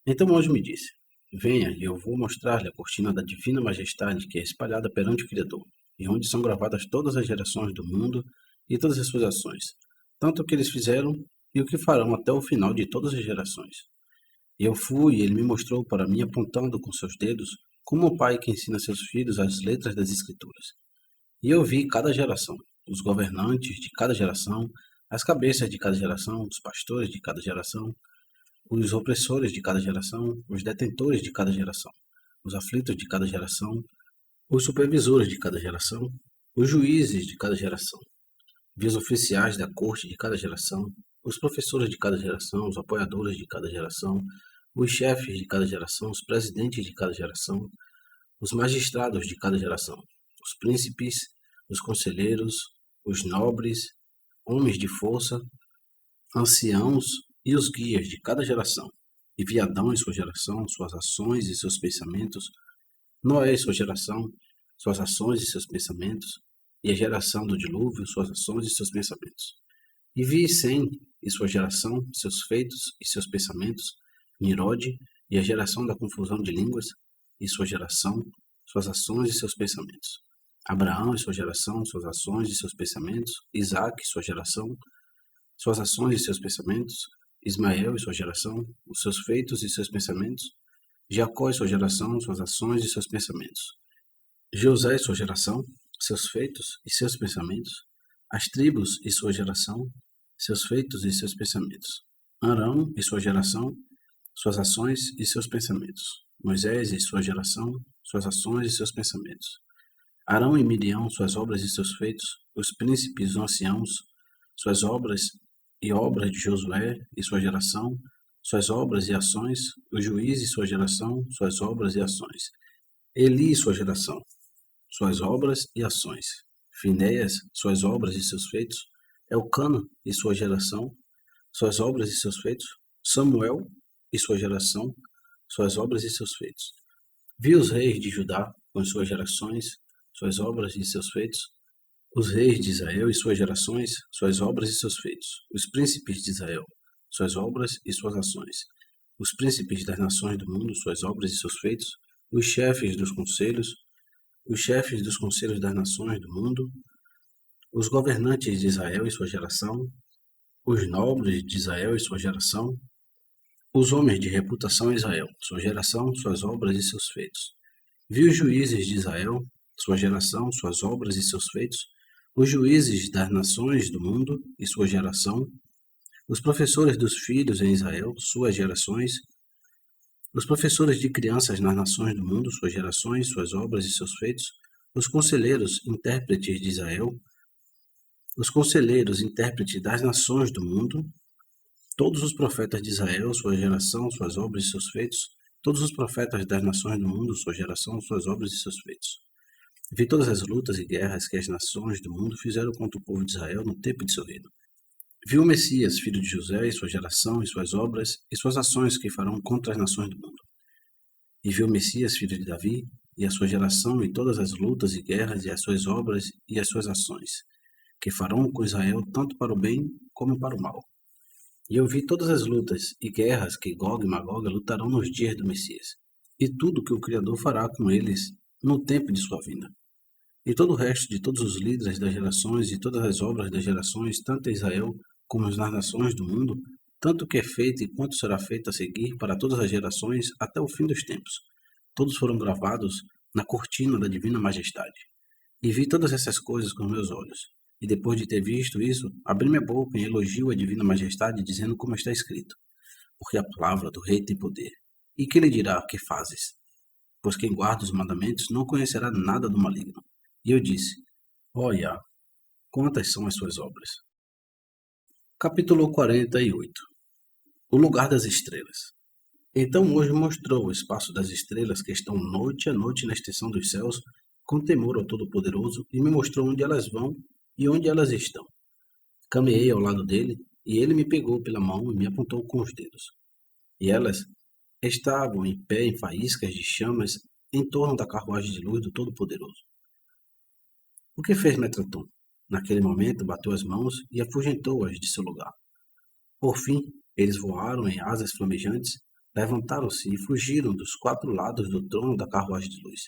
Speaker 1: Então o anjo me disse: venha e eu vou mostrar-lhe a cortina da divina majestade que é espalhada perante o Criador, e onde são gravadas todas as gerações do mundo e todas as suas ações, tanto o que eles fizeram e o que farão até o final de todas as gerações. E eu fui e ele me mostrou para mim apontando com seus dedos, como um pai que ensina seus filhos as letras das Escrituras. E eu vi cada geração, os governantes de cada geração, as cabeças de cada geração, os pastores de cada geração, os opressores de cada geração, os detentores de cada geração, os aflitos de cada geração, os supervisores de cada geração, os juízes de cada geração. Vi os oficiais da corte de cada geração, os professores de cada geração, os apoiadores de cada geração, os chefes de cada geração, os presidentes de cada geração, os magistrados de cada geração, os príncipes, os conselheiros, os nobres, homens de força, anciãos e os guias de cada geração. E vi Adão e sua geração, suas ações e seus pensamentos, Noé e sua geração, suas ações e seus pensamentos, e a geração do dilúvio, suas ações e seus pensamentos. E vi Sem e sua geração, seus feitos e seus pensamentos, Nirode e a geração da confusão de línguas, e sua geração, suas ações e seus pensamentos. Abraão e sua geração, suas ações e seus pensamentos, Isaque e sua geração, suas ações e seus pensamentos, Ismael e sua geração, os seus feitos e seus pensamentos, Jacó e sua geração, suas ações e seus pensamentos, José e sua geração, seus feitos e seus pensamentos, as tribos e sua geração, seus feitos e seus pensamentos, Arão e sua geração, suas ações e seus pensamentos, Moisés e sua geração, suas ações e seus pensamentos, Arão e Miriam, suas obras e seus feitos, os príncipes e os anciãos, suas obras e obras de Josué e sua geração, suas obras e ações, os juízes e sua geração, suas obras e ações, Eli e sua geração, suas obras e ações, Finéias, suas obras e seus feitos, Elcana e sua geração, suas obras e seus feitos, Samuel e sua geração, suas obras e seus feitos. Vi os reis de Judá com suas gerações, suas obras e seus feitos, os reis de Israel e suas gerações, suas obras e seus feitos, os príncipes de Israel, suas obras e suas ações, os príncipes das nações do mundo, suas obras e seus feitos, os chefes dos conselhos das nações do mundo, os governantes de Israel e sua geração, os nobres de Israel e sua geração, os homens de reputação em Israel, sua geração, suas obras e seus feitos. Vi os juízes de Israel, sua geração, suas obras e seus feitos, os juízes das nações do mundo e sua geração, os professores dos filhos em Israel, suas gerações, os professores de crianças nas nações do mundo, suas gerações, suas obras e seus feitos, os conselheiros intérpretes de Israel, os conselheiros intérpretes das nações do mundo, todos os profetas de Israel, sua geração, suas obras e seus feitos, todos os profetas das nações do mundo, sua geração, suas obras e seus feitos. Vi todas as lutas e guerras que as nações do mundo fizeram contra o povo de Israel no tempo de seu reino. Vi o Messias, filho de José, e sua geração, e suas obras, e suas ações que farão contra as nações do mundo. E vi o Messias, filho de Davi, e a sua geração, e todas as lutas e guerras, e as suas obras, e as suas ações, que farão com Israel tanto para o bem como para o mal. E eu vi todas as lutas e guerras que Gog e Magog lutarão nos dias do Messias, e tudo que o Criador fará com eles no tempo de sua vinda. E todo o resto de todos os líderes das gerações e todas as obras das gerações, tanto em Israel como nas nações do mundo, tanto o que é feito e quanto será feito a seguir para todas as gerações até o fim dos tempos. Todos foram gravados na cortina da divina majestade. E vi todas essas coisas com meus olhos. E depois de ter visto isso, abri minha boca em elogio à divina majestade, dizendo como está escrito. Porque a palavra do rei tem poder. E que lhe dirá, que fazes? Pois quem guarda os mandamentos não conhecerá nada do maligno. E eu disse, olha, quantas são as suas obras? Capítulo 48. O lugar das estrelas. Então hoje mostrou o espaço das estrelas que estão noite a noite na extensão dos céus, com temor ao Todo-Poderoso, e me mostrou onde elas vão e onde elas estão. Caminhei ao lado dele, e ele me pegou pela mão e me apontou com os dedos. E elas estavam em pé em faíscas de chamas em torno da carruagem de luz do Todo-Poderoso. O que fez Metraton? Naquele momento bateu as mãos e afugentou-as de seu lugar. Por fim, eles voaram em asas flamejantes, levantaram-se e fugiram dos 4 lados do trono da carruagem de luz.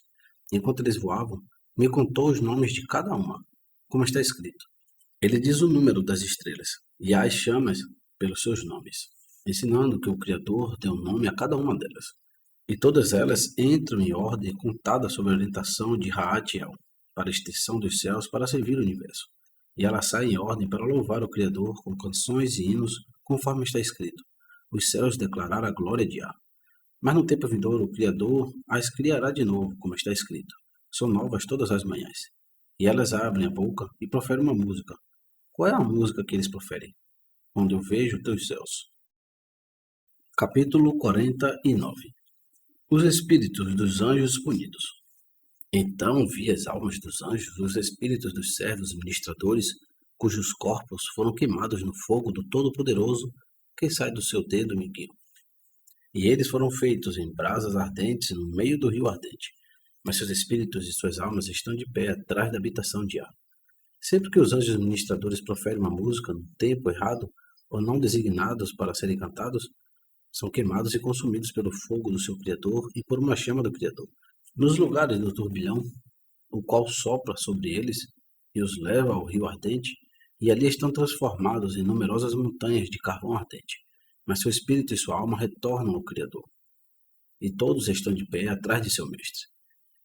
Speaker 1: Enquanto eles voavam, me contou os nomes de cada uma, como está escrito. Ele diz o número das estrelas, e as chamas pelos seus nomes, ensinando que o Criador deu um nome a cada uma delas. E todas elas entram em ordem contada sob a orientação de Raatiel, para a extensão dos céus, para servir o universo. E ela sai em ordem para louvar o Criador com canções e hinos, conforme está escrito. Os céus declararam a glória de Yah. Mas no tempo vindouro, o Criador as criará de novo, como está escrito. São novas todas as manhãs. E elas abrem a boca e proferem uma música. Qual é a música que eles proferem? Quando eu vejo teus céus. Capítulo 49. Os espíritos dos anjos punidos. Então vi as almas dos anjos, os espíritos dos servos e ministradores, cujos corpos foram queimados no fogo do Todo-Poderoso, que sai do seu dedo me guiam. E eles foram feitos em brasas ardentes no meio do rio ardente, mas seus espíritos e suas almas estão de pé atrás da habitação de ar. Sempre que os anjos ministradores proferem uma música no tempo errado, ou não designados para serem cantados, são queimados e consumidos pelo fogo do seu Criador e por uma chama do Criador. Nos lugares do turbilhão, o qual sopra sobre eles e os leva ao rio ardente, e ali estão transformados em numerosas montanhas de carvão ardente. Mas seu espírito e sua alma retornam ao Criador, e todos estão de pé atrás de seu mestre.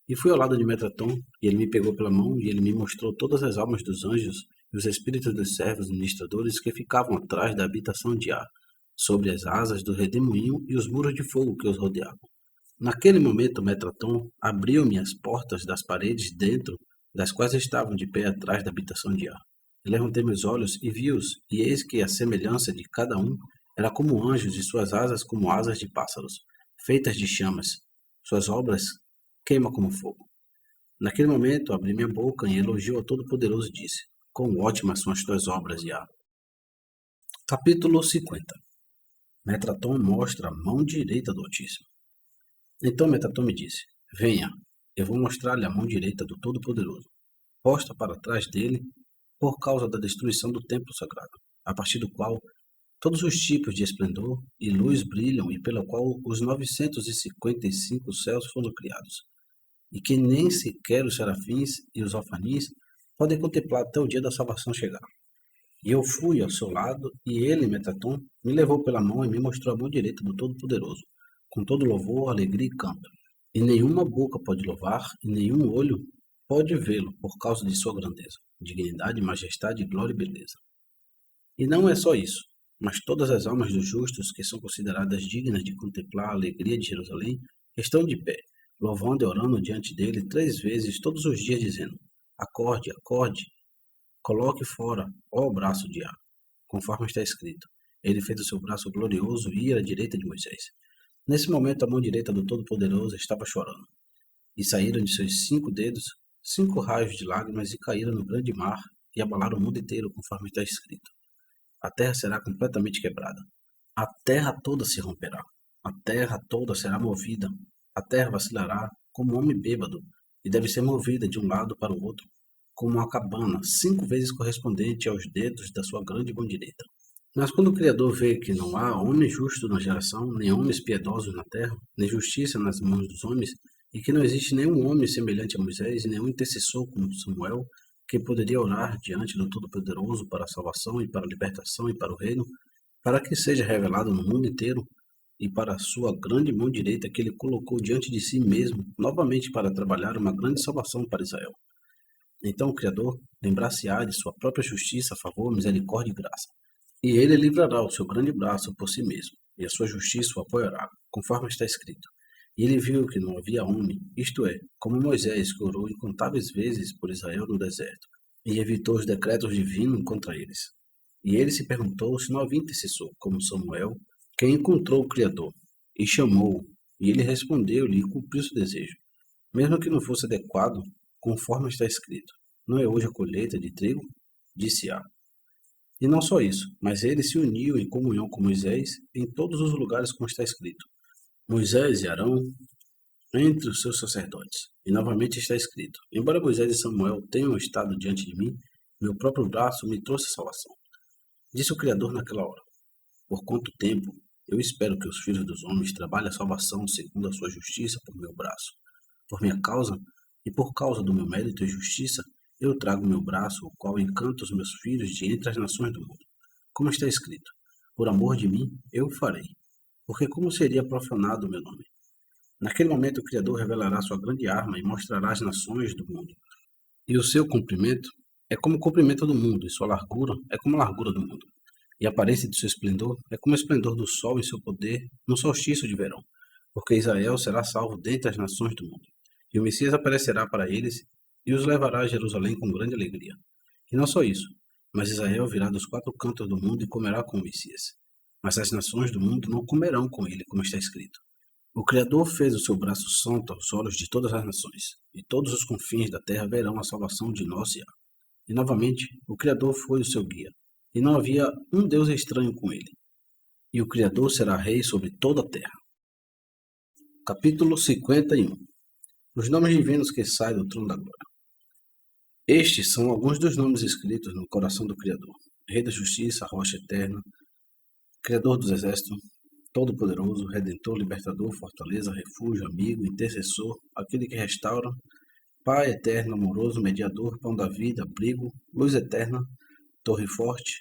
Speaker 1: E fui ao lado de Metatron, e ele me pegou pela mão, e ele me mostrou todas as almas dos anjos e os espíritos dos servos e ministradores que ficavam atrás da habitação de ar, sobre as asas do redemoinho e os muros de fogo que os rodeavam. Naquele momento, Metatron abriu-me as portas das paredes dentro das quais estavam de pé atrás da habitação de ar. Eu levantei meus olhos e vi-os, e eis que a semelhança de cada um era como anjos e suas asas como asas de pássaros, feitas de chamas. Suas obras queimam como fogo. Naquele momento, abri minha boca em elogio ao Todo-Poderoso e disse: quão ótimas são as tuas obras, Yah. Capítulo 50. Metatron mostra a mão direita do Altíssimo. Então Metatron me disse: venha, eu vou mostrar-lhe a mão direita do Todo-Poderoso, posta para trás dele por causa da destruição do templo sagrado, a partir do qual todos os tipos de esplendor e luz brilham e pela qual os 955 céus foram criados, e que nem sequer os serafins e os alfanis podem contemplar até o dia da salvação chegar. E eu fui ao seu lado, e ele, Metatron, me levou pela mão e me mostrou a mão direita do Todo-Poderoso, com todo louvor, alegria e canto. E nenhuma boca pode louvar, e nenhum olho pode vê-lo por causa de sua grandeza, dignidade, majestade, glória e beleza. E não é só isso, mas todas as almas dos justos, que são consideradas dignas de contemplar a alegria de Jerusalém, estão de pé, louvando e orando diante dele 3 vezes todos os dias, dizendo: acorde, acorde, coloque fora, ó braço de ar, conforme está escrito. Ele fez o seu braço glorioso ir à direita de Moisés. Nesse momento, a mão direita do Todo-Poderoso estava chorando, e saíram de seus 5 dedos 5 raios de lágrimas e caíram no grande mar e abalaram o mundo inteiro, conforme está escrito. A terra será completamente quebrada. A terra toda se romperá. A terra toda será movida. A terra vacilará como um homem bêbado e deve ser movida de um lado para o outro, como uma cabana, 5 vezes correspondente aos dedos da sua grande mão direita. Mas quando o Criador vê que não há homem justo na geração, nem homens piedosos na terra, nem justiça nas mãos dos homens, e que não existe nenhum homem semelhante a Moisés e nenhum intercessor como Samuel, que poderia orar diante do Todo-Poderoso para a salvação e para a libertação e para o reino, para que seja revelado no mundo inteiro e para a sua grande mão direita que ele colocou diante de si mesmo, novamente para trabalhar uma grande salvação para Israel. Então o Criador lembrar-se-á de sua própria justiça, favor, misericórdia e graça. E ele livrará o seu grande braço por si mesmo, e a sua justiça o apoiará, conforme está escrito. E ele viu que não havia homem, isto é, como Moisés, que orou incontáveis vezes por Israel no deserto, e evitou os decretos divinos contra eles. E ele se perguntou se não havia intercessor, como Samuel, que encontrou o Criador, e chamou-o, e ele respondeu-lhe e cumpriu seu desejo, mesmo que não fosse adequado, conforme está escrito. Não é hoje a colheita de trigo? Disse-a. E não só isso, mas ele se uniu em comunhão com Moisés em todos os lugares como está escrito. Moisés e Arão entre os seus sacerdotes. E novamente está escrito: embora Moisés e Samuel tenham estado diante de mim, meu próprio braço me trouxe salvação. Disse o Criador naquela hora: por quanto tempo eu espero que os filhos dos homens trabalhem a salvação segundo a sua justiça por meu braço? Por minha causa e por causa do meu mérito e justiça, eu trago meu braço, o qual encanta os meus filhos de entre as nações do mundo. Como está escrito: por amor de mim, eu o farei, porque como seria profanado o meu nome? Naquele momento o Criador revelará sua grande arma e mostrará as nações do mundo. E o seu comprimento é como o comprimento do mundo, e sua largura é como a largura do mundo. E a aparência de seu esplendor é como o esplendor do sol em seu poder no solstício de verão, porque Israel será salvo dentre as nações do mundo. E o Messias aparecerá para eles e os levará a Jerusalém com grande alegria. E não só isso, mas Israel virá dos 4 cantos do mundo e comerá com o Messias. Mas as nações do mundo não comerão com ele, como está escrito. O Criador fez o seu braço santo aos olhos de todas as nações, e todos os confins da terra verão a salvação de nosso Yah. E novamente, o Criador foi o seu guia, e não havia um Deus estranho com ele. E o Criador será rei sobre toda a terra. Capítulo 51. Os nomes divinos que saem do trono da glória. Estes são alguns dos nomes escritos no coração do Criador: Rei da Justiça, Rocha Eterna, Criador dos Exércitos, Todo-Poderoso, Redentor, Libertador, Fortaleza, Refúgio, Amigo, Intercessor, aquele que restaura, Pai Eterno, Amoroso, Mediador, Pão da Vida, Abrigo, Luz Eterna, Torre Forte,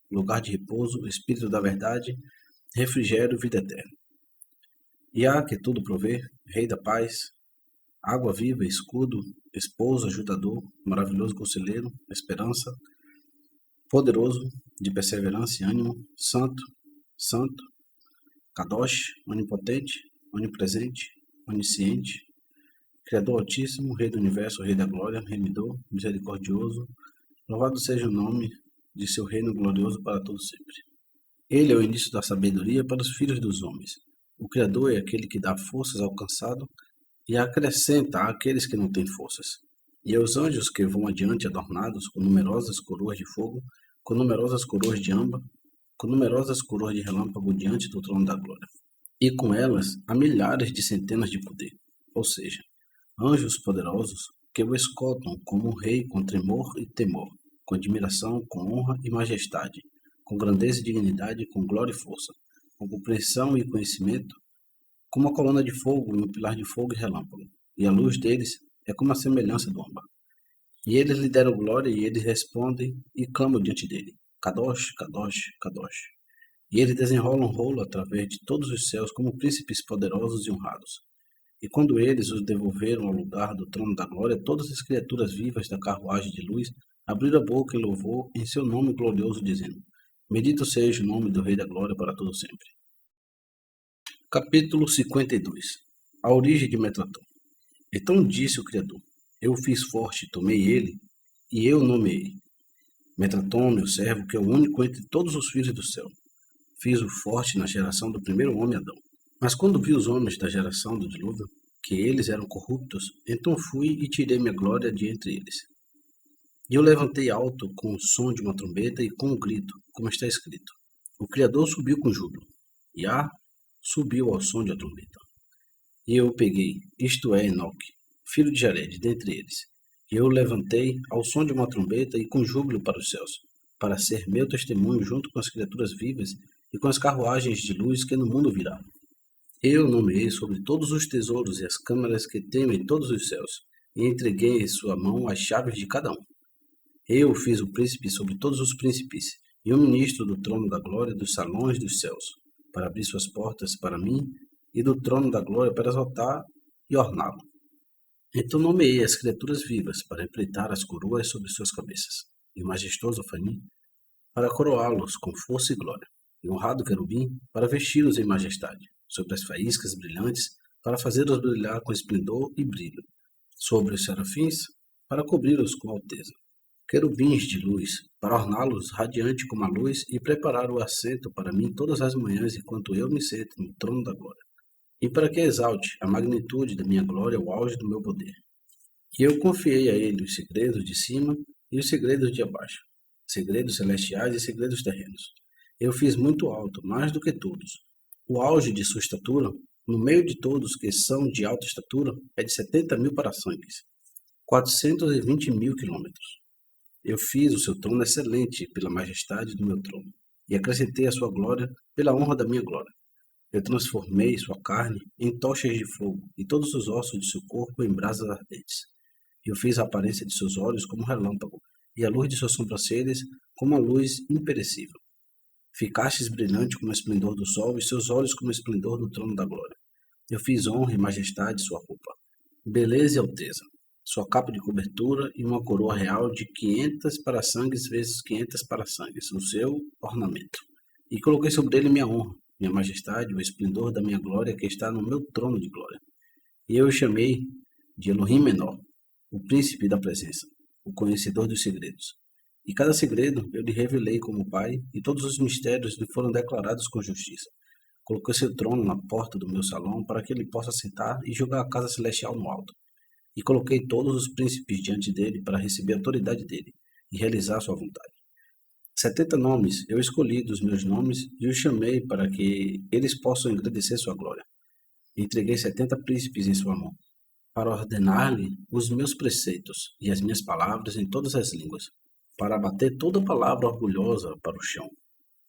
Speaker 1: Lugar de Repouso, Espírito da Verdade, Refrigério, Vida Eterna. Yah, que tudo provê, Rei da Paz, Água Viva, Escudo, Esposo, Ajudador, Maravilhoso Conselheiro, Esperança, Poderoso, de perseverança e ânimo, Santo, Santo, Kadosh, Onipotente, Onipresente, Onisciente, Criador Altíssimo, Rei do Universo, Rei da Glória, Remidor, Misericordioso, louvado seja o nome de seu reino glorioso para todo sempre. Ele é o início da sabedoria para os filhos dos homens. O Criador é aquele que dá forças ao cansado e acrescenta àqueles que não têm forças. E aos anjos que vão adiante adornados com numerosas coroas de fogo, com numerosas coroas de âmbar, com numerosas coroas de relâmpago diante do trono da glória. E com elas há milhares de centenas de poder, ou seja, anjos poderosos que o escoltam como um rei com tremor e temor, com admiração, com honra e majestade, com grandeza e dignidade, com glória e força, com compreensão e conhecimento, com uma coluna de fogo e um pilar de fogo e relâmpago, e a luz deles é como a semelhança do âmbar. E eles lhe deram glória e eles respondem e clamam diante dele: Kadosh, Kadosh, Kadosh. E eles desenrolam rolo através de todos os céus como príncipes poderosos e honrados. E quando eles os devolveram ao lugar do trono da glória, todas as criaturas vivas da carruagem de luz abriram a boca em louvor em seu nome glorioso, dizendo: Bendito seja o nome do Rei da Glória para todo sempre. Capítulo 52. A origem de Metatron. Então disse o Criador: Eu o fiz forte, tomei ele, e eu o nomeei. Metatron, meu servo, que é o único entre todos os filhos do céu. Fiz-o forte na geração do primeiro homem Adão. Mas quando vi os homens da geração do dilúvio, que eles eram corruptos, então fui e tirei minha glória de entre eles. E eu levantei alto com o som de uma trombeta e com um grito, como está escrito: O Criador subiu com júbilo. Yah subiu ao som de uma trombeta. E eu o peguei, isto é, Enoque, filho de Jared, dentre eles. E eu o levantei ao som de uma trombeta e com júbilo para os céus, para ser meu testemunho junto com as criaturas vivas e com as carruagens de luz que no mundo virá. Eu nomeei sobre todos os tesouros e as câmaras que tenho em todos os céus, e entreguei em sua mão as chaves de cada um. Eu fiz o príncipe sobre todos os príncipes, e o ministro do trono da glória dos salões dos céus, para abrir suas portas para mim, e do trono da glória para exaltar e orná-lo. Então nomeei as criaturas vivas para empreitar as coroas sobre suas cabeças, e o majestoso Fanim para coroá-los com força e glória, e o honrado querubim para vesti-los em majestade, sobre as faíscas brilhantes para fazê-los brilhar com esplendor e brilho, sobre os serafins para cobri-los com alteza, querubins de luz para orná-los radiante como a luz e preparar o assento para mim todas as manhãs enquanto eu me sento no trono da glória, e para que exalte a magnitude da minha glória ao auge do meu poder. E eu confiei a ele os segredos de cima e os segredos de abaixo, segredos celestiais e segredos terrenos. Eu fiz muito alto, mais do que todos. O auge de sua estatura, no meio de todos que são de alta estatura, é de 70.000 parasangues, 420.000 quilômetros. Eu fiz o seu trono excelente pela majestade do meu trono, e acrescentei a sua glória pela honra da minha glória. Eu transformei sua carne em tochas de fogo, e todos os ossos de seu corpo em brasas ardentes. Eu fiz a aparência de seus olhos como um relâmpago, e a luz de suas sobrancelhas como a luz imperecível. Ficastes brilhante como o esplendor do sol, e seus olhos como o esplendor do trono da glória. Eu fiz honra e majestade sua roupa, beleza e alteza, sua capa de cobertura e uma coroa real de 500 parasangues vezes 500 parasangues, o seu ornamento. E coloquei sobre ele minha honra, minha majestade, o esplendor da minha glória que está no meu trono de glória. E eu o chamei de Elohim Menor, o príncipe da presença, o conhecedor dos segredos. E cada segredo eu lhe revelei como Pai, e todos os mistérios lhe foram declarados com justiça. Coloquei seu trono na porta do meu salão para que ele possa sentar e julgar a casa celestial no alto. E coloquei todos os príncipes diante dele para receber a autoridade dele e realizar sua vontade. 70 nomes eu escolhi dos meus nomes e os chamei para que eles possam engrandecer sua glória. Entreguei 70 príncipes em sua mão, para ordenar-lhe os meus preceitos e as minhas palavras em todas as línguas, para abater toda palavra orgulhosa para o chão,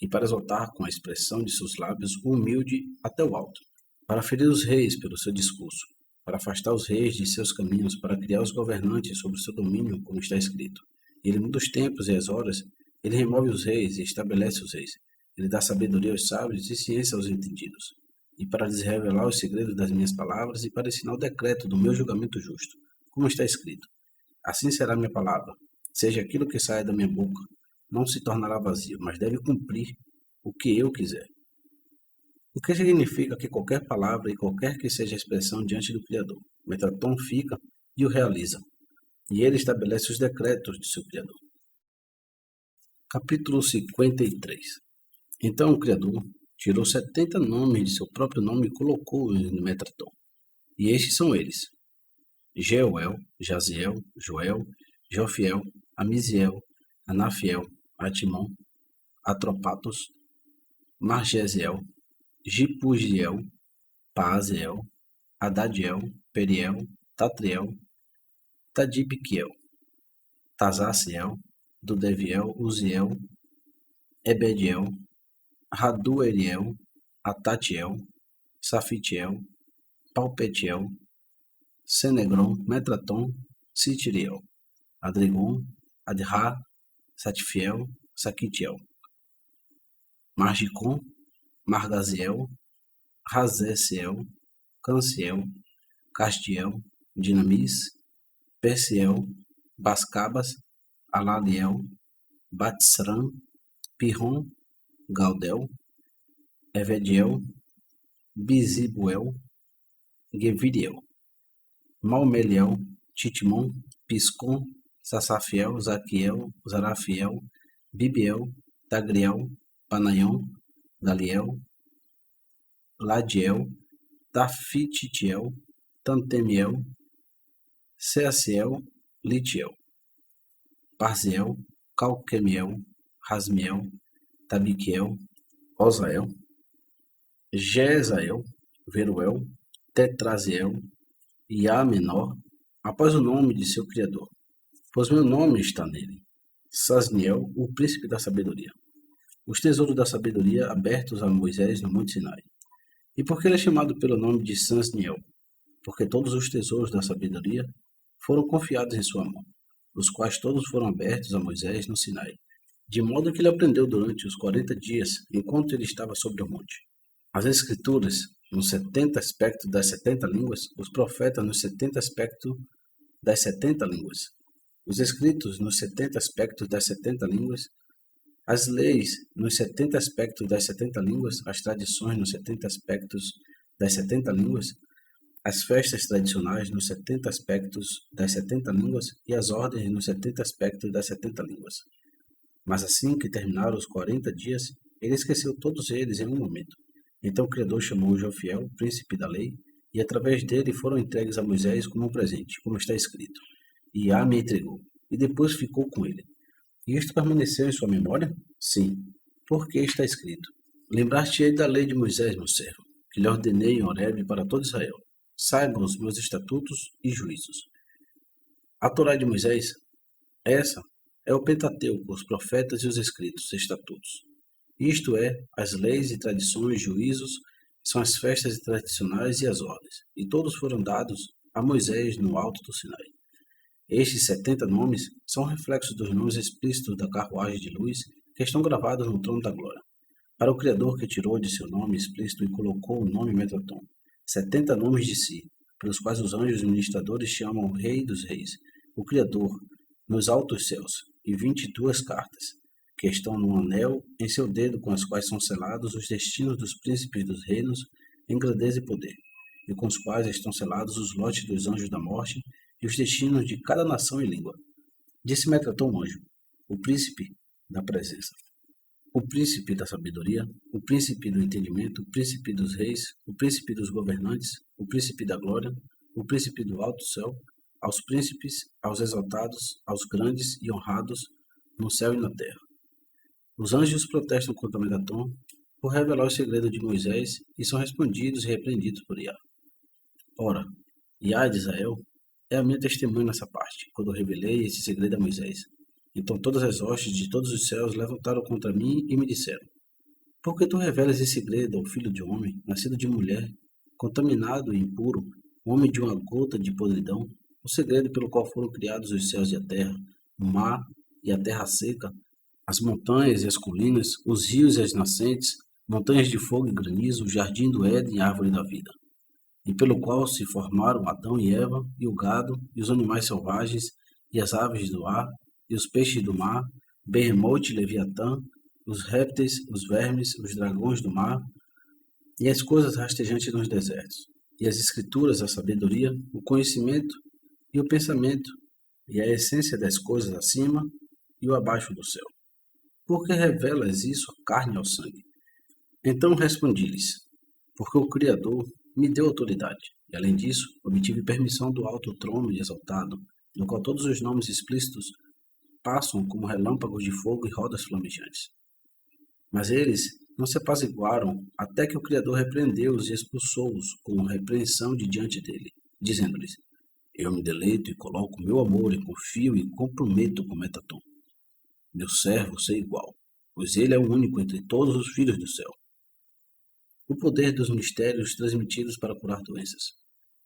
Speaker 1: e para exaltar com a expressão de seus lábios o humilde até o alto, para ferir os reis pelo seu discurso, para afastar os reis de seus caminhos, para criar os governantes sobre o seu domínio, como está escrito. Ele muda os tempos e as horas, ele remove os reis e estabelece os reis. Ele dá sabedoria aos sábios e ciência aos entendidos. E para lhes revelar os segredos das minhas palavras e para ensinar o decreto do meu julgamento justo, como está escrito. Assim será minha palavra, seja aquilo que saia da minha boca, não se tornará vazio, mas deve cumprir o que eu quiser. O que significa que qualquer palavra e qualquer que seja a expressão diante do Criador, Metatron fica e o realiza, e ele estabelece os decretos de seu Criador. Capítulo 53. Então o Criador tirou 70 nomes de seu próprio nome e colocou-os no Metatron. E estes são eles: Jeuel, Jaziel, Joel, Jofiel, Amiziel, Anafiel, Atimon, Atropatos, Margesiel, Gipugiel, Paaziel, Adadiel, Periel, Tatriel, Tadibquiel, Tazaciel, Dudeviel, Uziel, Ebediel, Radueliel, Atatiel, Safitiel, Palpetiel, Senegron, Metraton, Sitiriel, Adrigon, Adra, Satifiel, Saquitiel, Margicon, Margaziel, Razesiel, Canciel, Castiel, Dinamis, Persiel, Bascabas, Alaliel, Batsran, Pirron, Gaudel, Evediel, Bizibuel, Geviriel, Malmeliel, Titmon, Piscon, Sassafiel, Zaquiel, Zarafiel, Bibiel, Tagriel, Panaion, Galiel, Ladiel, Tafititiel, Tantemiel, Seaciel, Litiel, Parziel, Calquemiel, Rasmiel, Tabiquiel, Osael, Jezael, Veruel, Tetraziel e Amenor, após o nome de seu Criador, pois meu nome está nele. Sasniel, o príncipe da sabedoria. Os tesouros da sabedoria abertos a Moisés no Monte Sinai. E por que ele é chamado pelo nome de Sasniel? Porque todos os tesouros da sabedoria foram confiados em sua mão, os quais todos foram abertos a Moisés no Sinai, de modo que ele aprendeu durante os 40 dias, enquanto ele estava sobre o monte. As Escrituras, nos 70 aspectos das 70 línguas, os profetas nos 70 aspectos das 70 línguas, os escritos nos 70 aspectos das 70 línguas, as leis nos 70 aspectos das 70 línguas, as tradições nos 70 aspectos das 70 línguas, as festas tradicionais nos 70 aspectos das 70 línguas e as ordens nos 70 aspectos das 70 línguas. Mas assim que terminaram os 40 dias, ele esqueceu todos eles em um momento. Então o Criador chamou Jofiel, príncipe da lei, e através dele foram entregues a Moisés como um presente, como está escrito. E Yah me entregou, e depois ficou com ele. E isto permaneceu em sua memória? Sim, porque está escrito. Lembrar-te-ei da lei de Moisés, meu servo, que lhe ordenei em Horebe para todo Israel. Saibam os meus estatutos e juízos. A Torá de Moisés, essa é o Pentateuco, os profetas e os escritos, estatutos. Isto é, as leis e tradições, juízos, são as festas tradicionais e as ordens, e todos foram dados a Moisés no alto do Sinai. Estes 70 nomes são reflexos dos nomes explícitos da carruagem de luz que estão gravados no trono da glória. Para o Criador que tirou de seu nome explícito e colocou o nome Metatron, 70 nomes de si, pelos quais os anjos ministradores chamam o Rei dos Reis, o Criador, nos altos céus, e 22 cartas, que estão num anel em seu dedo, com as quais são selados os destinos dos príncipes dos reinos em grandeza e poder, e com os quais estão selados os lotes dos anjos da morte e os destinos de cada nação e língua. Disse Metatron, anjo, o príncipe da presença. o príncipe da sabedoria, o príncipe do entendimento, o príncipe dos reis, o príncipe dos governantes, o príncipe da glória, o príncipe do alto céu, aos príncipes, aos exaltados, aos grandes e honrados, no céu e na terra. Os anjos protestam contra Metatron por revelar o segredo de Moisés e são respondidos e repreendidos por Iá. Ora, Iá de Israel é a minha testemunha nessa parte, quando eu revelei esse segredo a Moisés. Então todas as hostes de todos os céus levantaram contra mim e me disseram: por que tu revelas esse segredo ao filho de homem, nascido de mulher, contaminado e impuro, homem de uma gota de podridão, o segredo pelo qual foram criados os céus e a terra, o mar e a terra seca, as montanhas e as colinas, os rios e as nascentes, montanhas de fogo e granizo, o jardim do Éden e a árvore da vida, e pelo qual se formaram Adão e Eva, e o gado, e os animais selvagens, e as aves do ar, e os peixes do mar, Behemoth e Leviatã, os répteis, os vermes, os dragões do mar, e as coisas rastejantes nos desertos, e as escrituras, a sabedoria, o conhecimento e o pensamento, e a essência das coisas acima e o abaixo do céu. Por que revelas isso à carne e ao sangue? Então respondi-lhes: porque o Criador me deu autoridade, e além disso, obtive permissão do alto trono e exaltado, no qual todos os nomes explícitos passam como relâmpagos de fogo e rodas flamejantes. Mas eles não se apaziguaram até que o Criador repreendeu-os e expulsou-os com repreensão de diante dele, dizendo-lhes: eu me deleito e coloco meu amor e confio e comprometo com Metatron, meu servo ser igual, pois ele é o único entre todos os filhos do céu. O poder dos mistérios transmitidos para curar doenças.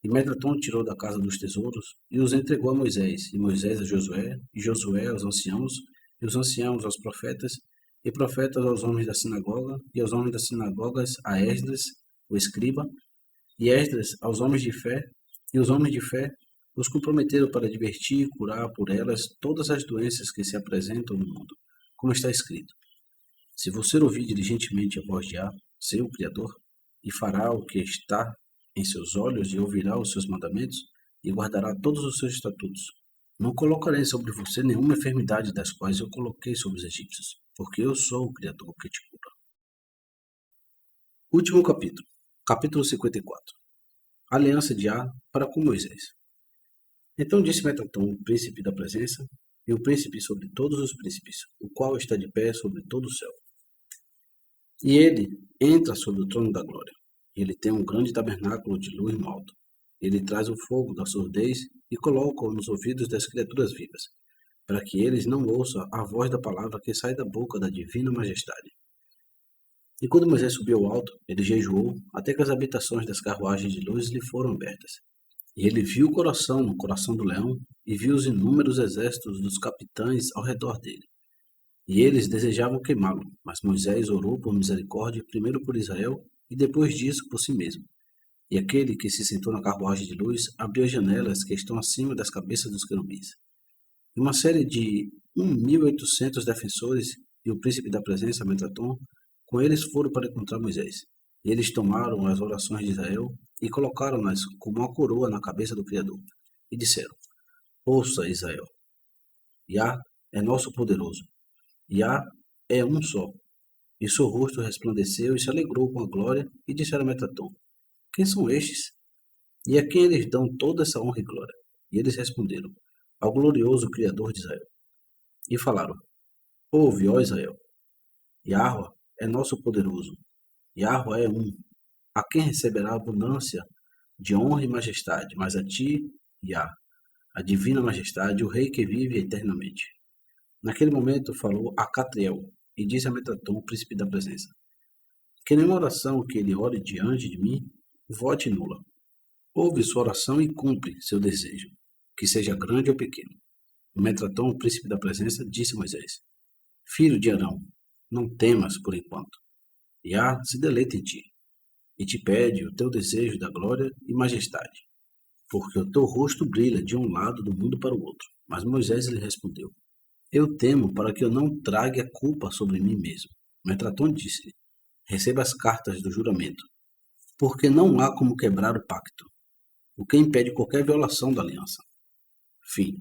Speaker 1: E Metatron tirou da casa dos tesouros e os entregou a Moisés, e Moisés a Josué, e Josué aos anciãos, e os anciãos aos profetas, e profetas aos homens da sinagoga, e aos homens das sinagogas a Esdras, o escriba, e Esdras aos homens de fé, e os homens de fé os comprometeram para advertir e curar por elas todas as doenças que se apresentam no mundo, como está escrito: se você ouvir diligentemente a voz de Á, seu Criador, e fará o que está em seus olhos e ouvirá os seus mandamentos e guardará todos os seus estatutos, não colocarei sobre você nenhuma enfermidade das quais eu coloquei sobre os egípcios, porque eu sou o Criador que te cura. Último capítulo, capítulo 54. Aliança de Á para com Moisés. Então disse Metatron, o príncipe da presença, e o príncipe sobre todos os príncipes, o qual está de pé sobre todo o céu. E ele entra sobre o trono da glória. Ele tem um grande tabernáculo de luz no alto. Ele traz o fogo da surdez e coloca-o nos ouvidos das criaturas vivas, para que eles não ouçam a voz da palavra que sai da boca da divina majestade. E quando Moisés subiu ao alto, ele jejuou, até que as habitações das carruagens de luz lhe foram abertas. E ele viu o coração no coração do leão, e viu os inúmeros exércitos dos capitães ao redor dele. E eles desejavam queimá-lo, mas Moisés orou por misericórdia primeiro por Israel e depois disso por si mesmo. E aquele que se sentou na carruagem de luz abriu as janelas que estão acima das cabeças dos querubins. E uma série de 1.800 defensores e o príncipe da presença, Metatron, com eles foram para encontrar Moisés. E eles tomaram as orações de Israel e colocaram-nas como uma coroa na cabeça do Criador. E disseram: ouça, Israel, Iá é nosso poderoso. Iá é um só. E seu rosto resplandeceu e se alegrou com a glória, e disseram a Metatron: quem são estes? E a quem eles dão toda essa honra e glória? E eles responderam: ao glorioso Criador de Israel. E falaram: ouve, ó Israel, Yahweh é nosso poderoso. Yahweh é um, a quem receberá abundância de honra e majestade, mas a ti, Yah, a divina majestade, o rei que vive eternamente. Naquele momento falou a Catriel, e disse a Metatron, o príncipe da presença: que nenhuma oração que ele ore diante de mim vote nula. Ouve sua oração e cumpre seu desejo, que seja grande ou pequeno. O Metatron, o príncipe da presença, disse a Moisés: filho de Arão, não temas por enquanto. Yah se deleita em ti, e te pede o teu desejo da glória e majestade, porque o teu rosto brilha de um lado do mundo para o outro. Mas Moisés lhe respondeu: eu temo para que eu não trague a culpa sobre mim mesmo. Metatron disse-lhe: receba as cartas do juramento, porque não há como quebrar o pacto, o que impede qualquer violação da aliança. Fim.